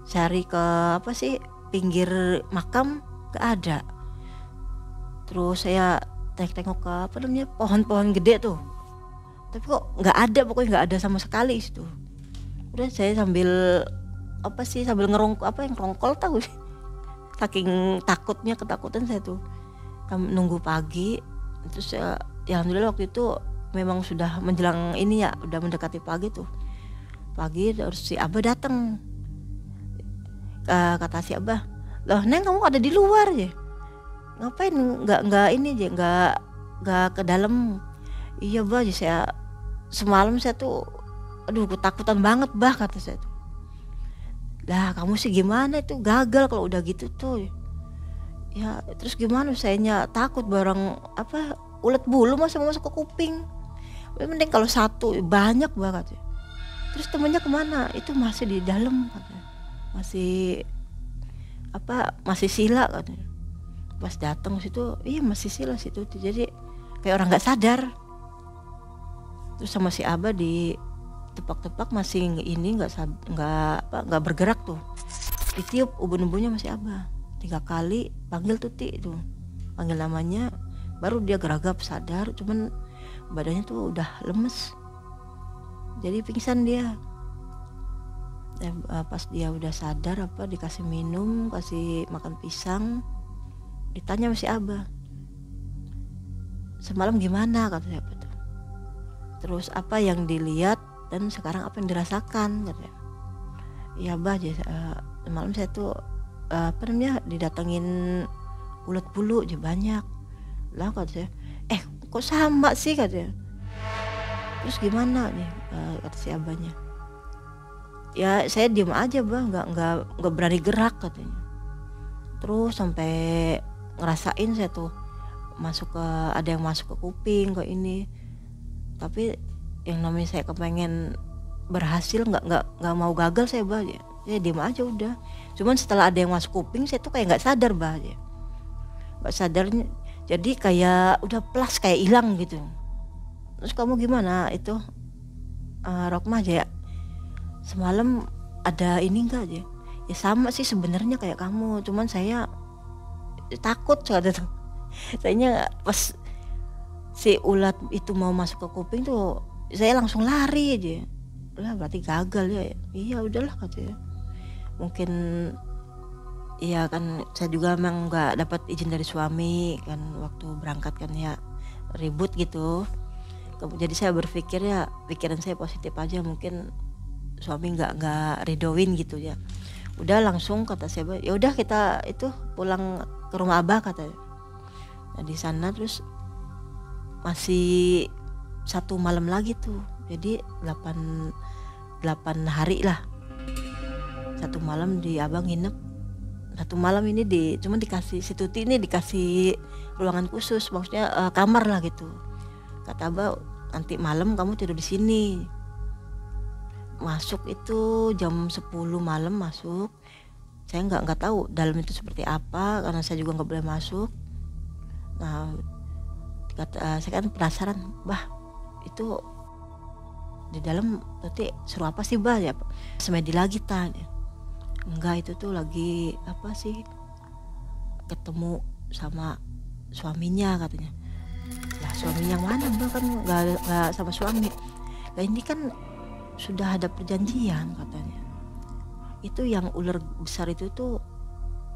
Cari ke apa sih, pinggir makam, nggak ada. Terus saya tengok ke apa namanya, pohon-pohon gede tuh, tapi kok nggak ada, pokoknya nggak ada sama sekali itu. Udah saya sambil apa sih, sambil ngerongkol tahu, saking ketakutan saya tuh. Nunggu pagi. Terus ya alhamdulillah waktu itu memang sudah menjelang ini ya, udah mendekati pagi tuh. Pagi terus si Abah datang. Kata si Abah, "Loh Neng, kamu ada di luar ya? Ngapain nggak ini aja, nggak ke dalam?" "Iya Bah, saya semalam saya tuh aduh ketakutan banget Bah," kata saya tuh. "Lah kamu sih gimana, itu gagal kalau udah gitu tuh." Ya terus gimana, sayanya takut barang apa, ulat bulu masuk ke kuping. Mending kalau satu, banyak banget ya. Terus temennya kemana? Itu masih di dalam katanya. Masih sila katanya. Pas datang situ, iya masih sila situ. Jadi kayak orang nggak sadar. Terus sama si Abah di tepak-tepak masih ini nggak bergerak tuh. Ditiup ubun-ubunnya masih Abah. 3 kali panggil Tuti itu, panggil namanya, baru dia geragap sadar. Cuman badannya tuh udah lemes. Jadi pingsan dia. Pas dia udah sadar dikasih minum, kasih makan pisang. Ditanya masih Abah, semalam gimana katanya tuh. Terus apa yang dilihat dan sekarang apa yang dirasakan katanya. Iya Bah, semalam saya tuh didatengin ulat bulu aja banyak. Lah katanya, kok sama sih katanya. Terus gimana nih kata si Abahnya. Ya saya diem aja Bah, nggak berani gerak katanya. Terus sampai ngerasain saya tuh ada yang masuk ke kuping ke ini. Tapi yang namanya saya kepengen berhasil, nggak mau gagal saya Bah ya. Saya diem aja udah. Cuman setelah ada yang masuk kuping saya tuh kayak nggak sadar Bah ya. Nggak sadarnya jadi kayak udah plus kayak hilang gitu. Terus kamu gimana itu Rokmah aja ya, semalam ada ini enggak aja? Ya sama sih sebenarnya kayak kamu, cuman saya takut soalnya tuh. Sayanya pas si ulat itu mau masuk ke kuping tuh saya langsung lari aja. Lah berarti gagal ya. Iya udahlah katanya. Mungkin iya kan saya juga memang nggak dapat izin dari suami kan waktu berangkat kan ya, ribut gitu. Jadi saya berpikir ya pikiran saya positif aja, mungkin suami nggak ridoin gitu ya. Udah langsung kata saya, ya udah kita itu pulang ke rumah Abah katanya. Nah di sana terus masih 1 malam lagi tuh, jadi 8 hari lah. 1 malam di Abah nginep. 1 malam ini cuma dikasih si Tuti ini dikasih ruangan khusus, maksudnya kamar lah gitu. Kata Abah nanti malam kamu tidur di sini. Masuk itu jam 10 malam masuk. Saya nggak tahu dalam itu seperti apa karena saya juga nggak boleh masuk. Nah saya kan penasaran, Bah itu di dalam nanti seru apa sih Bah ya, semedi lagi tanya. Enggak, itu tuh lagi apa sih, ketemu sama suaminya katanya. Lah suami yang mana Bah, kan nggak sama suami. Lah ini kan sudah ada perjanjian katanya. Itu yang ular besar itu tuh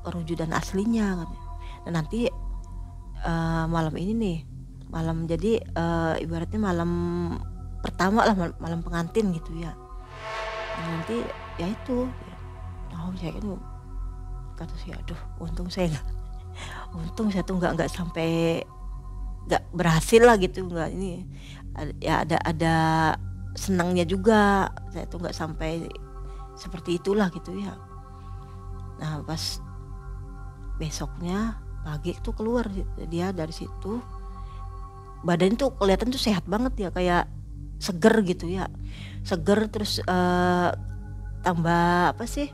perwujudan aslinya katanya. Dan nanti malam ini nih, malam jadi ibaratnya malam pertama lah, malam pengantin gitu ya. Dan nanti ya itu, saya kan kata saya, aduh untung saya tuh nggak sampai nggak berhasil lah gitu, nggak ini ya ada senangnya juga, saya tuh nggak sampai seperti itulah gitu ya. Nah pas besoknya pagi tuh keluar dia dari situ, badan tuh kelihatan tuh sehat banget ya, kayak seger gitu ya, seger terus tambah apa sih,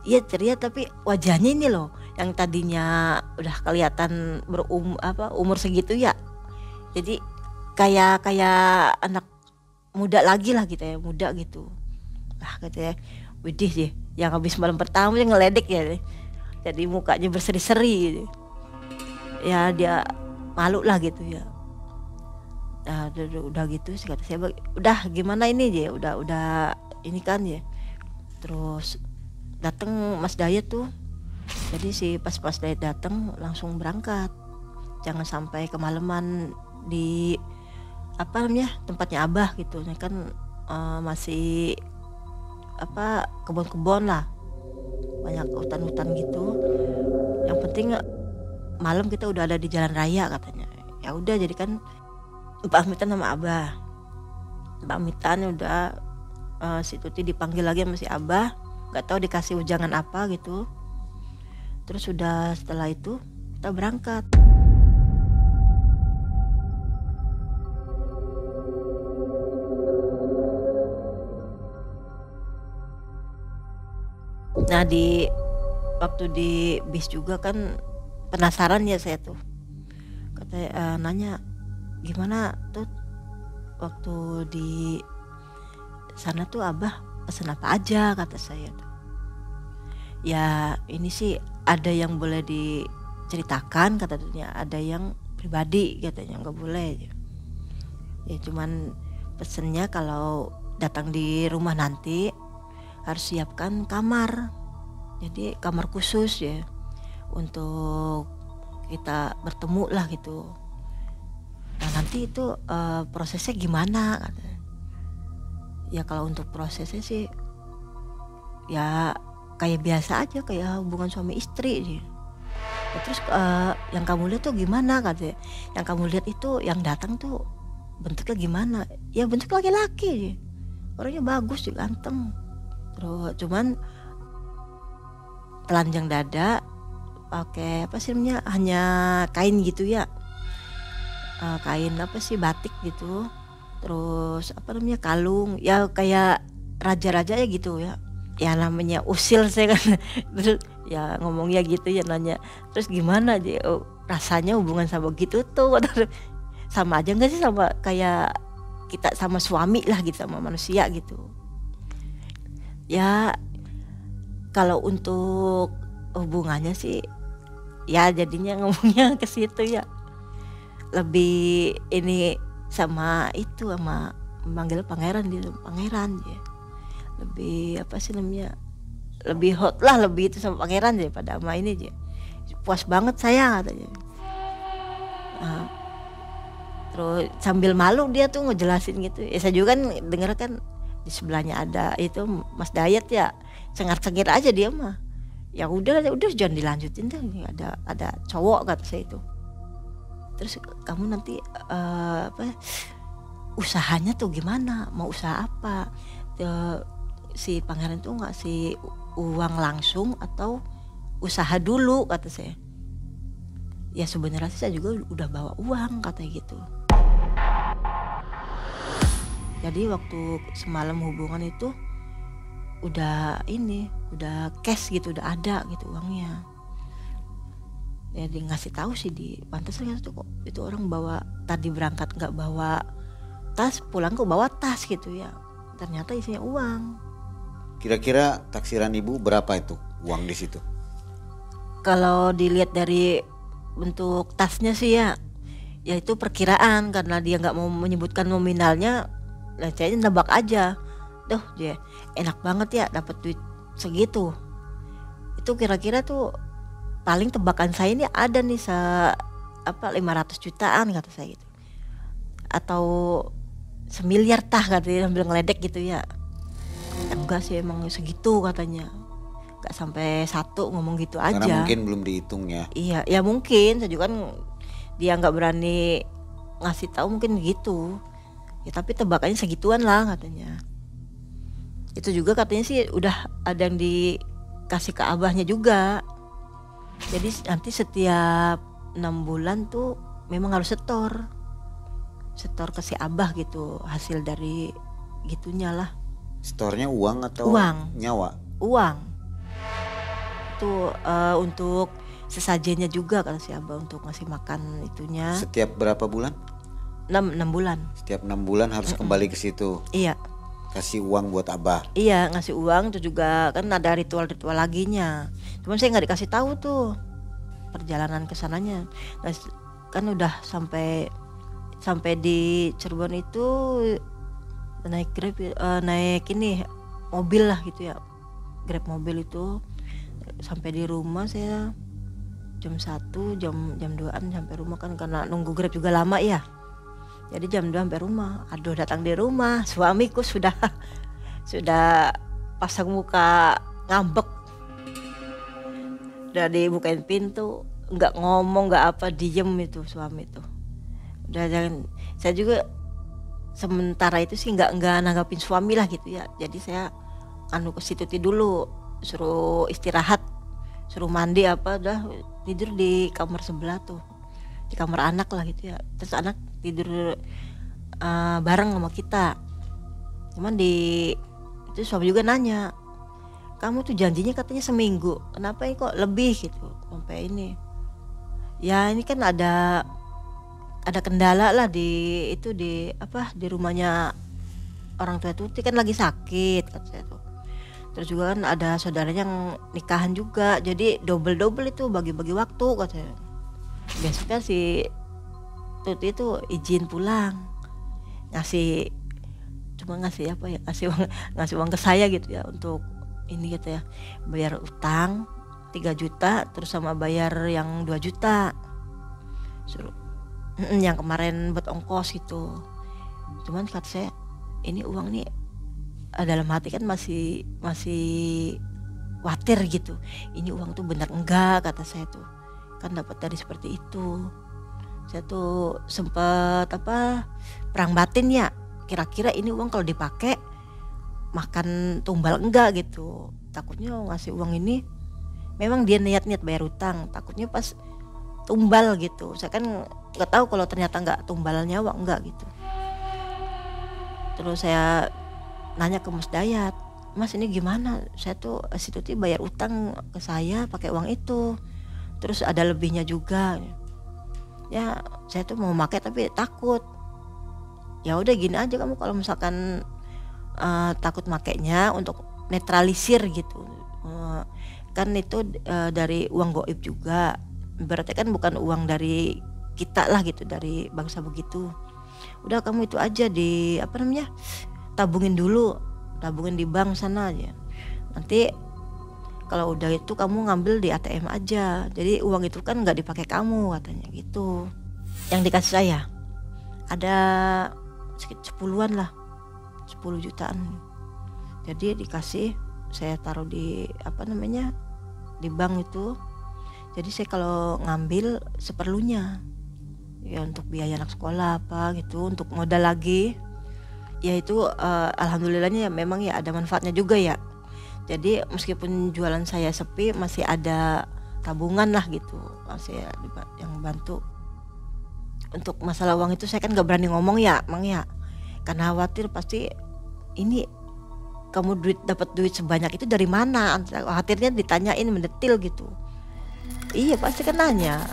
iya ceria, tapi wajahnya ini loh yang tadinya udah kelihatan umur segitu ya, jadi kayak anak muda lagi lah gitu ya, muda gitu lah katanya. Widih sih yang habis malam pertama dia ngeledek ya, jadi mukanya berseri-seri gitu. Ya dia malu lah gitu ya. Nah, udah gitu sih kata saya, udah gimana ini ya, udah ini kan ya. Terus datang Mas Dayat tuh, jadi si pas Dayat datang langsung berangkat, jangan sampai kemalaman di apa namanya tempatnya Abah gitu, kan masih apa kebun-kebun lah, banyak hutan-hutan gitu. Yang penting malam kita udah ada di jalan raya katanya. Ya udah, jadi kan pamitan sama Abah, pamitan udah si Tuti dipanggil lagi sama si Abah, nggak tahu dikasih ujangan apa gitu. Terus sudah setelah itu kita berangkat. Nah waktu di bis juga kan penasaran ya saya tuh. Kata nanya, "Gimana tuh waktu di sana tuh Abah pesen apa aja?" kata saya tuh. "Ya ini sih ada yang boleh diceritakan," katanya, "ada yang pribadi," katanya, "nggak boleh." Ya cuman pesennya kalau datang di rumah nanti harus siapkan kamar. Jadi kamar khusus ya untuk kita bertemu lah gitu. Nah nanti itu prosesnya gimana? Katanya. Ya kalau untuk prosesnya sih ya kayak biasa aja, kayak hubungan suami istri sih. Ya, terus yang kamu lihat tuh gimana katanya? Yang kamu lihat itu yang datang tuh bentuknya gimana? Ya bentuk laki-laki, orangnya bagus, ganteng. Terus cuman telanjang dada, pakai apa sih namanya? Hanya kain gitu ya. Kain apa sih, batik gitu. Terus apa namanya, kalung. Ya kayak raja-raja ya gitu ya. Ya namanya usil saya kan. Terus ya ngomongnya gitu ya, nanya, "Terus gimana aja rasanya hubungan sama gitu tuh?" Sama aja nggak sih sama kayak kita sama suami lah gitu, sama manusia gitu. Ya kalau untuk hubungannya sih ya jadinya ngomongnya ke situ ya. Lebih ini sama itu, sama memanggil pangeran gitu, pangeran ya. Lebih apa sih namanya? Lebih hot lah, lebih itu sama pangeran daripada sama ini aja. Puas banget saya katanya. Nah, terus sambil malu dia tuh ngejelasin gitu. Ya saya juga kan denger kan di sebelahnya ada itu Mas Dayat ya. Cengar-cengir aja dia mah. Ya udah jangan dilanjutin deh, ada cowok kata saya itu. Terus kamu nanti usahanya tuh gimana? Mau usaha apa? Si pangeran tuh ngasih uang langsung atau usaha dulu kata saya. Ya sebenarnya saya juga udah bawa uang katanya gitu. Jadi waktu semalam hubungan itu udah cash gitu, udah ada gitu uangnya. Ya dia ngasih tahu sih di pantasnya tuh, kok itu orang bawa tadi berangkat nggak bawa tas, pulang kok bawa tas gitu ya. Ternyata isinya uang. Kira-kira taksiran ibu berapa itu uang di situ? Kalau dilihat dari bentuk tasnya sih ya itu perkiraan, karena dia nggak mau menyebutkan nominalnya. Lah saya nebak aja, duh dia enak banget ya dapat duit segitu. Itu kira-kira tuh paling tebakan saya ini ada nih 500 jutaan kata saya gitu, atau 1 miliar katanya sambil ngeledek gitu ya. Enggak sih emang segitu katanya, nggak sampai 1 ngomong gitu aja. Karena mungkin belum dihitung ya. Iya ya mungkin, saya juga kan dia nggak berani ngasih tahu mungkin gitu. Ya tapi tebakannya segituan lah katanya. Itu juga katanya sih udah ada yang dikasih ke abahnya juga. Jadi nanti setiap 6 bulan tuh memang harus setor ke si abah gitu, hasil dari gitunya lah. Setornya uang atau nyawa? Uang. Itu untuk sesajennya juga kata si abah, untuk ngasih makan itunya. Setiap berapa bulan? 6 bulan. Setiap 6 bulan harus kembali ke situ. Iya. Kasih uang buat abah. Iya, ngasih uang. Itu juga kan ada ritual-ritual laginya. Cuman saya nggak dikasih tahu tuh perjalanan ke sananya. Nah, kan udah sampai di Cirebon itu naik Grab, naik ini mobil lah gitu ya. Grab mobil itu sampai di rumah saya jam 1, jam 2-an sampai rumah kan, karena nunggu Grab juga lama ya. Jadi jam 2 sampai rumah. Aduh, datang di rumah suamiku sudah pasang muka ngambek. Udah dibukain pintu, nggak ngomong nggak apa, diem itu suami itu. Udah jangan, saya juga sementara itu sih nggak nanggapin suami lah gitu ya. Jadi saya ke situ dulu, suruh istirahat, suruh mandi apa, udah tidur di kamar sebelah tuh, di kamar anak lah gitu ya. Terus anak tidur bareng sama kita. Cuman itu suami juga nanya, kamu tuh janjinya katanya seminggu, kenapa ini kok lebih gitu sampai ini. Ya ini kan ada kendala lah di itu di apa di rumahnya orang tua Tuti kan lagi sakit kata saya tuh. Terus juga kan ada saudaranya yang nikahan juga, jadi double itu bagi-bagi waktu katanya. Besoknya si Tuti itu izin pulang, ngasih cuma ngasih apa ya ngasih uang ke saya gitu ya untuk ini gitu ya, bayar utang 3 juta terus sama bayar yang 2 juta suruh yang kemarin buat ongkos gitu. Cuman kata saya ini uang nih dalam hati kan masih khawatir gitu, ini uang tuh benar enggak kata saya tuh, kan dapat dari seperti itu. Saya tuh sempet perang batin ya, kira-kira ini uang kalau dipakai makan tumbal enggak gitu. Takutnya ngasih uang ini memang dia niat bayar utang, takutnya pas tumbal gitu. Saya kan nggak tahu kalau ternyata nggak tumbal nyawa enggak gitu. Terus saya nanya ke Mas Dayat, Mas ini gimana? Saya tuh si Tuti bayar utang ke saya pakai uang itu, terus ada lebihnya juga. Ya saya tuh mau pakai tapi takut. Ya udah gini aja, kamu kalau misalkan takut makainya untuk netralisir gitu, kan itu dari uang goib juga, berarti kan bukan uang dari kita lah gitu, dari bangsa begitu. Udah kamu itu aja di tabungin dulu, tabungin di bank sana aja, nanti kalau udah itu kamu ngambil di ATM aja, jadi uang itu kan nggak dipakai kamu katanya gitu. Yang dikasih saya ada sekitar 10-an lah, 10 jutaan. Jadi dikasih, saya taruh di di bank itu. Jadi saya kalau ngambil seperlunya ya, untuk biaya anak sekolah apa gitu, untuk modal lagi ya itu alhamdulillahnya ya, memang ya ada manfaatnya juga ya. Jadi meskipun jualan saya sepi masih ada tabungan lah gitu, masih yang bantu. Untuk masalah uang itu saya kan gak berani ngomong ya Mang ya, karena khawatir pasti ini kamu dapat duit sebanyak itu dari mana, khawatirnya ditanyain mendetil gitu. Iya pasti kan nanya.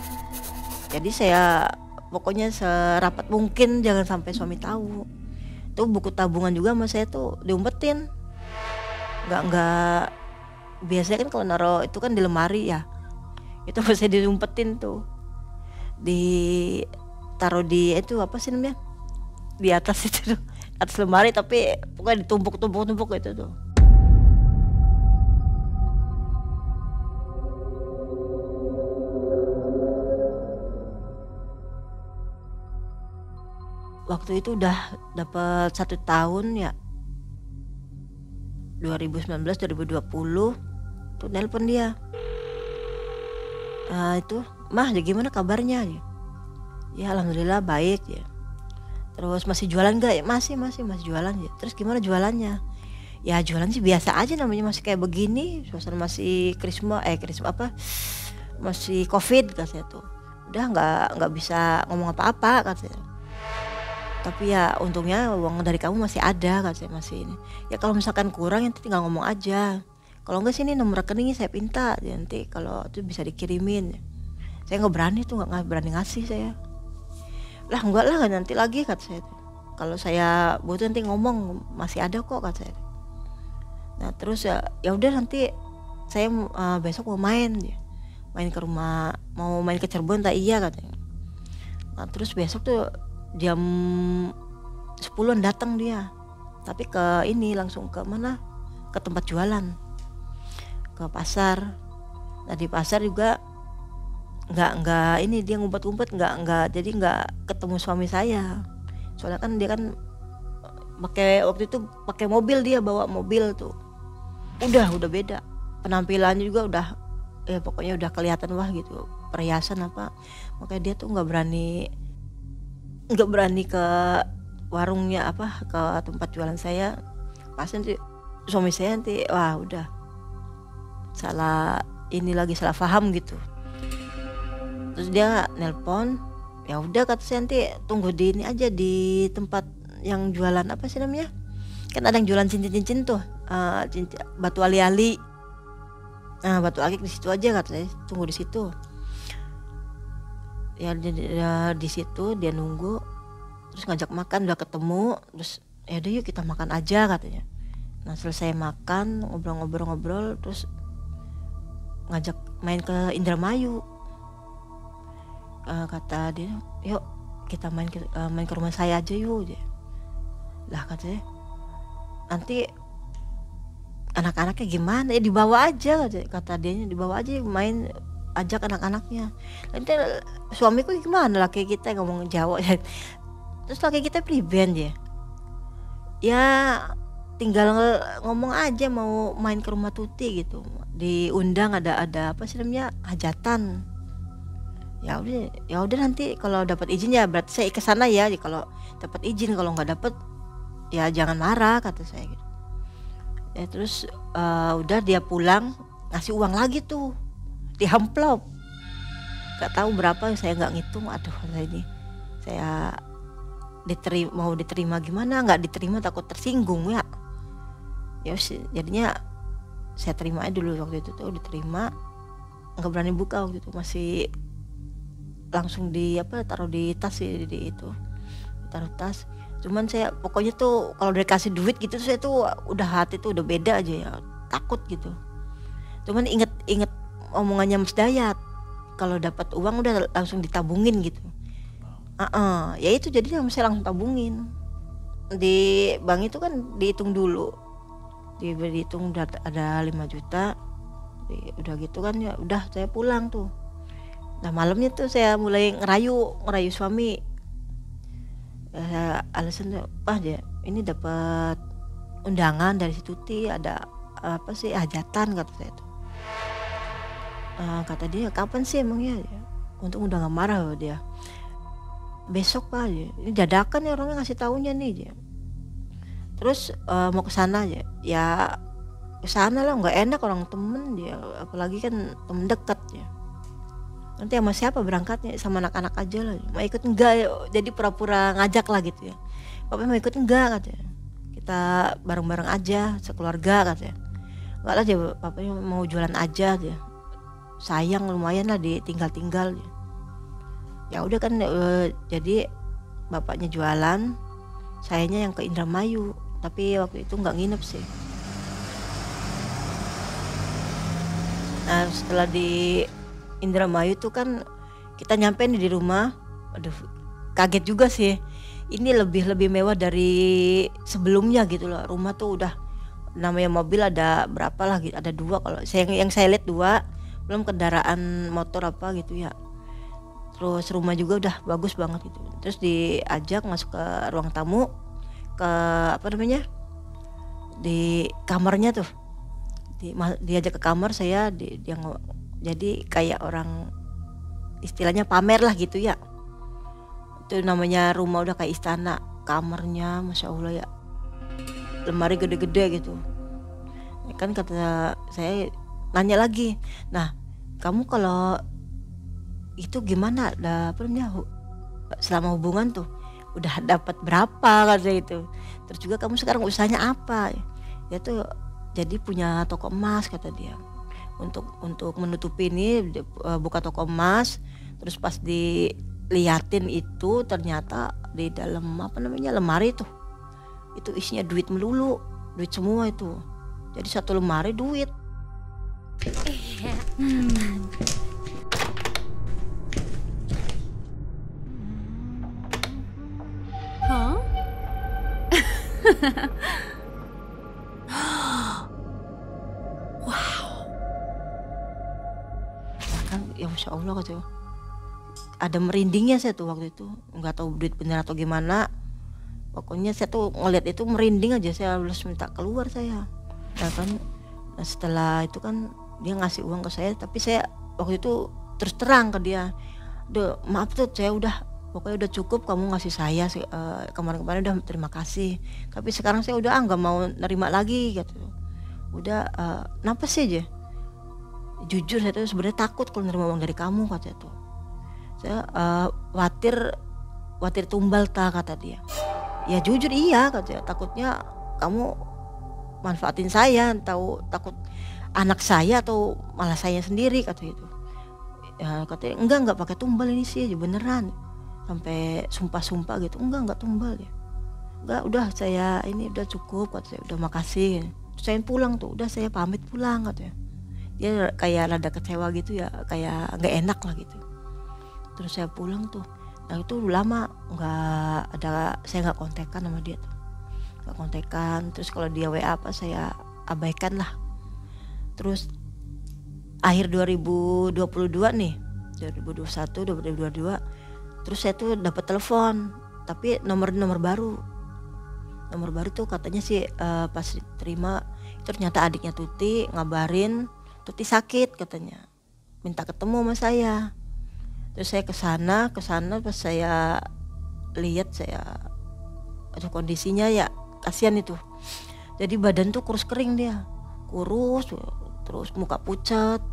Jadi saya pokoknya serapat mungkin jangan sampai suami tahu. Tuh buku tabungan juga sama saya tuh diumpetin. Nggak biasanya kan kalau naro itu kan di lemari ya, itu masih diumpetin tuh, taruh di itu apa sih namanya, di atas itu tuh, atas lemari, tapi pokoknya ditumpuk itu tuh. Waktu itu udah dapat 1 tahun ya, 2019-2020 tuh nelpon dia, itu Mah ya gimana kabarnya ya, alhamdulillah baik ya. Terus masih jualan gak ya? Masih jualan ya. Terus gimana jualannya? Ya jualan sih biasa aja, namanya masih kayak begini, suasana masih masih covid katanya tuh. Udah nggak bisa ngomong apa-apa katanya. Tapi ya untungnya uang dari kamu masih ada katanya, masih ini. Ya kalau misalkan kurang nanti tinggal ngomong aja. Kalau enggak sini nomor rekeningnya saya pinta, nanti kalau itu bisa dikirimin. Saya nggak berani tuh, nggak berani ngasih saya. Lah enggak lah, nanti lagi kata saya. Kalau saya butuh nanti ngomong, masih ada kok kata saya. Nah terus ya udah nanti saya besok mau main ke rumah, mau main ke Cirebon tak iya katanya. Nah terus besok tuh jam 10-an datang dia, tapi ke ini langsung ke mana, ke tempat jualan, ke pasar. Nah di pasar juga nggak ini, dia ngumpet nggak jadi nggak ketemu suami saya, soalnya kan dia kan waktu itu pakai mobil, dia bawa mobil tuh, udah beda penampilannya juga, udah ya pokoknya udah kelihatan wah gitu, perhiasan apa, makanya dia tuh nggak berani ke warungnya ke tempat jualan saya. Pasti nanti suami saya nanti wah udah salah paham gitu. Terus dia nelpon, ya udah kata saya nanti tunggu di ini aja, di tempat yang jualan apa sih namanya, kan ada yang jualan cincin tuh, cincin batu ali-ali. Nah batu akik di situ aja kata saya, tunggu di situ. Ya di situ dia nunggu, terus ngajak makan, udah ketemu, terus ya udah yuk kita makan aja katanya. Nah selesai makan ngobrol-ngobrol terus ngajak main ke Indramayu. Kata dia, yuk kita main ke rumah saya aja yuk. Lah katanya, nanti anak-anaknya gimana? Ya dibawa aja kata dia, dibawa aja main, ajak anak-anaknya. Nanti suamiku gimana, laki kita ngomong Jawa ya. Terus laki kita pribadi ya. Ya tinggal ngomong aja mau main ke rumah Tuti gitu. Diundang ada apa sih namanya, hajatan. Ya udah nanti kalau dapat izin ya berarti saya ke sana ya. Kalau dapat izin, kalau nggak dapat ya jangan marah kata saya gitu. Ya terus udah dia pulang ngasih uang lagi tuh di amplop, nggak tahu berapa, saya nggak ngitung. Aduh saya mau diterima gimana, nggak diterima takut tersinggung ya. Ya jadinya saya terima aja dulu waktu itu tuh, diterima, nggak berani buka waktu itu, masih langsung taruh di tas sih, di itu taruh tas. Cuman saya pokoknya tuh kalau udah kasih duit gitu saya tuh udah hati tuh udah beda aja ya, takut gitu. Cuman inget omongannya Mas Dayat, kalau dapat uang udah langsung ditabungin gitu. Ya itu jadinya saya langsung tabungin di bank itu kan, dihitung dulu, dihitung udah ada 5 juta. Udah gitu kan ya udah saya pulang tuh. Nah malamnya tuh saya mulai ngerayu suami. Alasannya aja ini dapat undangan dari si Tuti, ada apa sih hajatan kata saya tuh. Kata dia kapan sih emangnya ya? Untung udah nggak marah loh dia. Besok Pak aja. Ini dadakan ya orangnya ngasih taunya nih aja. Terus mau ke sana aja. Ya ke sana lah, nggak enak orang temen dia, apalagi kan temen dekat ya. Nanti sama siapa berangkatnya, sama anak-anak aja lah. Mau ikut enggak ya? Jadi pura-pura ngajak lah gitu ya. Papa mau ikut enggak katanya. Kita bareng-bareng aja sekeluarga katanya. Enggak lah, dia papanya mau jualan aja dia. Sayang lumayan lah ditinggal-tinggal. Ya udah kan jadi bapaknya jualan, sayanya yang ke Indramayu. Tapi waktu itu nggak nginep sih. Nah setelah di Indramayu tuh kan kita nyampe nih di rumah, aduh kaget juga sih. Ini lebih mewah dari sebelumnya gitu loh. Rumah tuh udah, namanya mobil ada berapa lah gitu, ada 2 kalau yang saya lihat 2, belum kendaraan motor apa gitu ya. Terus rumah juga udah bagus banget gitu. Terus diajak masuk ke ruang tamu, ke apa namanya, di kamarnya tuh, diajak ke kamar saya, dia jadi kayak orang istilahnya pamer lah gitu ya. Itu namanya rumah udah kayak istana, kamarnya Masya Allah ya, lemari gede-gede gitu. Kan kata saya nanya lagi, nah kamu kalau itu gimana, apa namanya, selama hubungan tuh udah dapat berapa kata itu. Terus juga kamu sekarang usahanya apa? Dia tuh jadi punya toko emas kata dia. Untuk menutupi ini buka toko emas. Terus pas diliatin itu ternyata di dalam apa namanya lemari itu isinya duit melulu, duit semua itu. Jadi satu lemari duit. Hah? Ya Masya Allah gitu. Ada merindingnya saya tuh waktu itu, nggak tahu duit bener atau gimana. Pokoknya saya tuh ngeliat itu merinding aja, saya harus minta keluar saya. Nah kan, setelah itu kan dia ngasih uang ke saya, tapi saya waktu itu terus terang ke dia, maaf tuh saya pokoknya udah cukup kamu ngasih saya kemarin-kemarin udah terima kasih, tapi sekarang saya udah nggak mau nerima lagi gitu. Udah kenapa sih aja? Jujur saya tuh sebenarnya takut kalau nerima uang dari kamu katanya tuh. Saya khawatir tumbal kata dia. Ya jujur iya katanya, takutnya kamu manfaatin saya, takut anak saya atau malah saya sendiri kata itu. Ya katanya enggak pakai tumbal ini sih beneran. Sampai sumpah-sumpah gitu, enggak tumbal ya. Enggak, udah saya ini udah cukup, kata saya, udah makasih. Terus saya pulang tuh, udah saya pamit pulang katanya. Dia kayak rada kecewa gitu ya, kayak nggak enak lah gitu. Terus saya pulang tuh, nah itu lama nggak ada, saya nggak kontekan sama dia tuh, nggak kontekan. Terus kalau dia WA apa saya abaikan lah. Terus akhir 2022 nih, 2021, 2022, terus saya tuh dapat telepon, tapi nomor baru tuh katanya sih pas terima itu ternyata adiknya Tuti ngabarin Tuti sakit katanya, minta ketemu sama saya. Terus saya kesana pas saya lihat, aduh kondisinya ya kasihan itu. Jadi badan tuh kurus kering dia, terus muka pucat.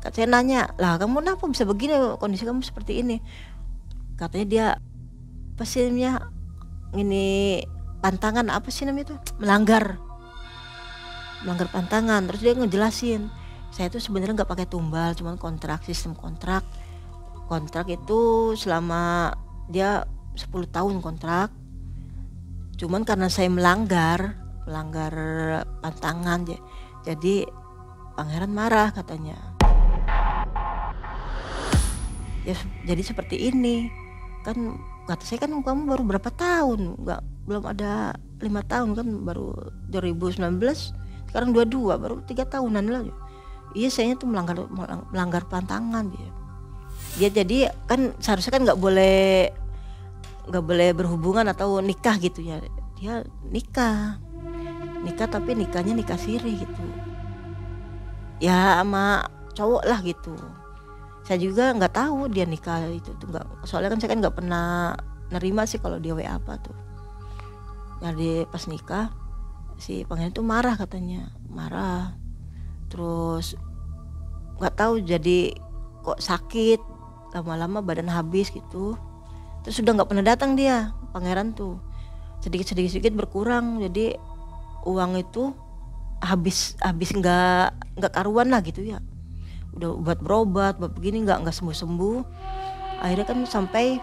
Saya nanya, lah kamu kenapa bisa begini, kondisi kamu seperti ini? Katanya dia apa sih namanya, ini pantangan apa sih namanya itu, melanggar pantangan. Terus dia ngejelasin, saya tuh sebenarnya nggak pakai tumbal, cuman sistem kontrak itu selama dia 10 tahun kontrak. Cuman karena saya melanggar pantangan, jadi pangeran marah katanya. Ya jadi seperti ini kan, kata saya kan kamu baru berapa tahun, belum ada 5 tahun kan, baru 2019, sekarang 22, baru 3 tahunan lah. Iya saya tuh melanggar pantangan dia jadi kan seharusnya kan nggak boleh berhubungan atau nikah gitu ya. Dia nikah tapi nikahnya nikah siri gitu ya, sama cowok lah gitu. Saya juga nggak tahu dia nikah itu tuh, nggak, soalnya kan saya kan nggak pernah nerima sih kalau dia WA apa tuh. Jadi pas nikah si pangeran tuh marah katanya, terus nggak tahu jadi kok sakit, lama-lama badan habis gitu. Terus sudah nggak pernah datang dia pangeran tuh, sedikit berkurang, jadi uang itu habis nggak karuan lah gitu ya. Udah berobat begini nggak sembuh. Akhirnya kan sampai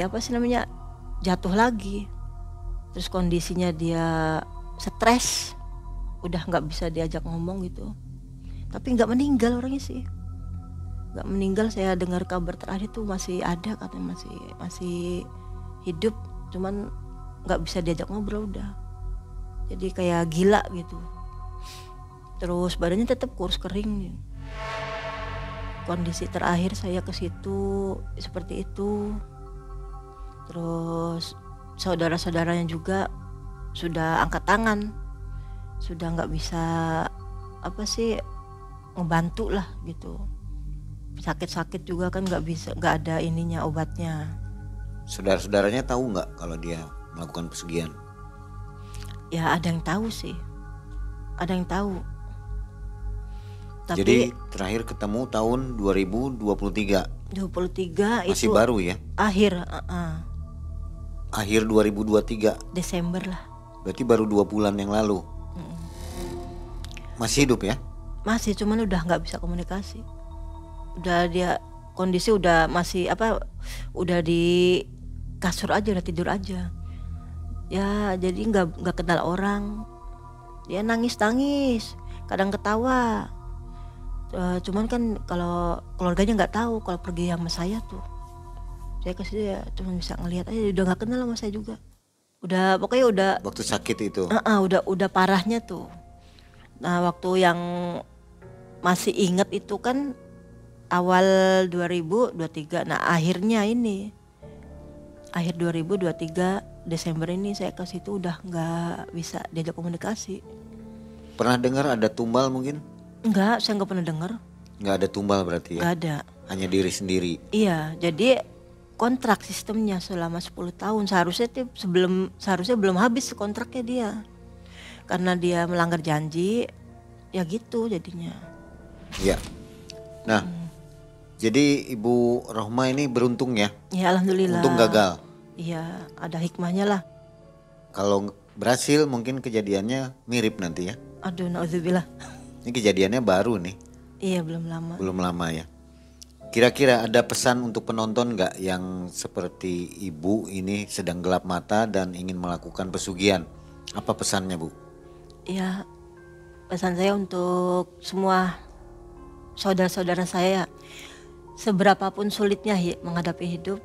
apa sih namanya, jatuh lagi. Terus kondisinya dia stres, udah nggak bisa diajak ngomong gitu. Tapi nggak meninggal orangnya sih, nggak meninggal. Saya dengar kabar terakhir tuh masih ada katanya, masih hidup, cuman nggak bisa diajak ngobrol udah. Jadi kayak gila gitu. Terus badannya tetap kurus kering. Kondisi terakhir saya ke situ seperti itu. Terus saudara-saudaranya juga sudah angkat tangan, sudah nggak bisa apa sih ngebantu lah gitu. Sakit juga kan nggak ada ininya, obatnya. Saudara-saudaranya tahu nggak kalau dia melakukan pesugihan? Ya ada yang tahu sih, ada yang tahu. Tapi jadi terakhir ketemu tahun 2023 masih itu baru ya? Akhir 2023 Desember lah. Berarti baru 2 bulan yang lalu. Masih hidup ya? Masih, cuman udah nggak bisa komunikasi. Udah dia kondisi udah masih udah di kasur aja, udah tidur aja. Ya jadi nggak kenal orang. Dia nangis, kadang ketawa. Cuman kan kalau keluarganya nggak tahu kalau pergi sama saya tuh. Saya kasih ya cuma bisa ngelihat aja, udah nggak kenal sama saya juga. Udah pokoknya udah. Waktu sakit itu. Udah parahnya tuh. Nah waktu yang masih ingat itu kan awal 2023. Nah akhir 2023 Desember ini saya ke situ udah nggak bisa diajak komunikasi. Pernah dengar ada tumbal mungkin? Enggak, saya nggak pernah dengar. Nggak ada tumbal berarti ya? Nggak ada. Hanya diri sendiri? Iya, jadi kontrak sistemnya selama 10 tahun seharusnya belum habis kontraknya dia. Karena dia melanggar janji, ya gitu jadinya. Iya. Nah, jadi Ibu Rohma ini beruntung ya? Ya alhamdulillah. Untung gagal. Iya, ada hikmahnya lah. Kalau berhasil mungkin kejadiannya mirip nanti ya? Aduh, nauzubillah. Ini kejadiannya baru nih. Iya, belum lama. Belum lama ya. Kira-kira ada pesan untuk penonton nggak yang seperti ibu ini sedang gelap mata dan ingin melakukan pesugihan? Apa pesannya Bu? Ya, pesan saya untuk semua saudara-saudara saya, seberapapun sulitnya menghadapi hidup,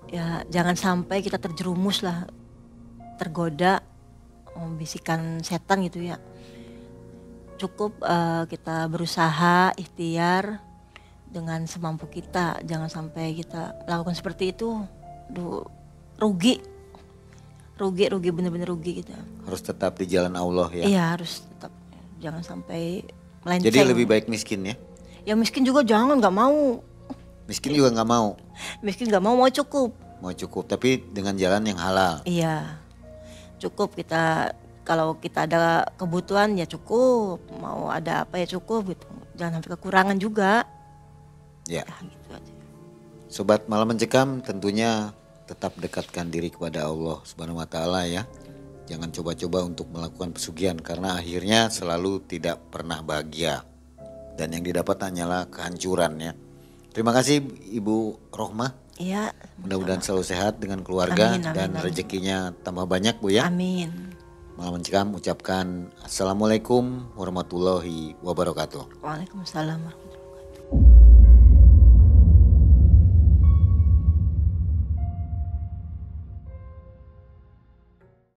ya jangan sampai kita terjerumus lah, tergoda bisikan setan gitu ya. Cukup kita berusaha, ikhtiar dengan semampu kita, jangan sampai kita lakukan seperti itu. Duh, rugi bener-bener rugi kita. Harus tetap di jalan Allah ya. Iya, harus tetap, jangan sampai melenceng. Jadi lebih baik miskin ya. Ya miskin juga jangan, nggak mau. Miskin juga nggak mau. Miskin nggak mau cukup. Mau cukup tapi dengan jalan yang halal. Iya, cukup kita. Kalau kita ada kebutuhan ya cukup, mau ada apa ya cukup gitu. Jangan sampai kekurangan juga. Ya. Ya gitu aja. Sobat Malam Mencekam, tentunya tetap dekatkan diri kepada Allah Subhanahu wa taala ya. Jangan coba-coba untuk melakukan pesugihan karena akhirnya selalu tidak pernah bahagia. Dan yang didapat hanyalah kehancuran ya. Terima kasih Ibu Rohmah. Iya. Mudah-mudahan selalu sehat dengan keluarga Amin, amin, dan amin. rezekinya tambah banyak Bu ya. Amin. Malam Mencekam ucapkan Assalamualaikum warahmatullahi wabarakatuh. Waalaikumsalam warahmatullahi wabarakatuh.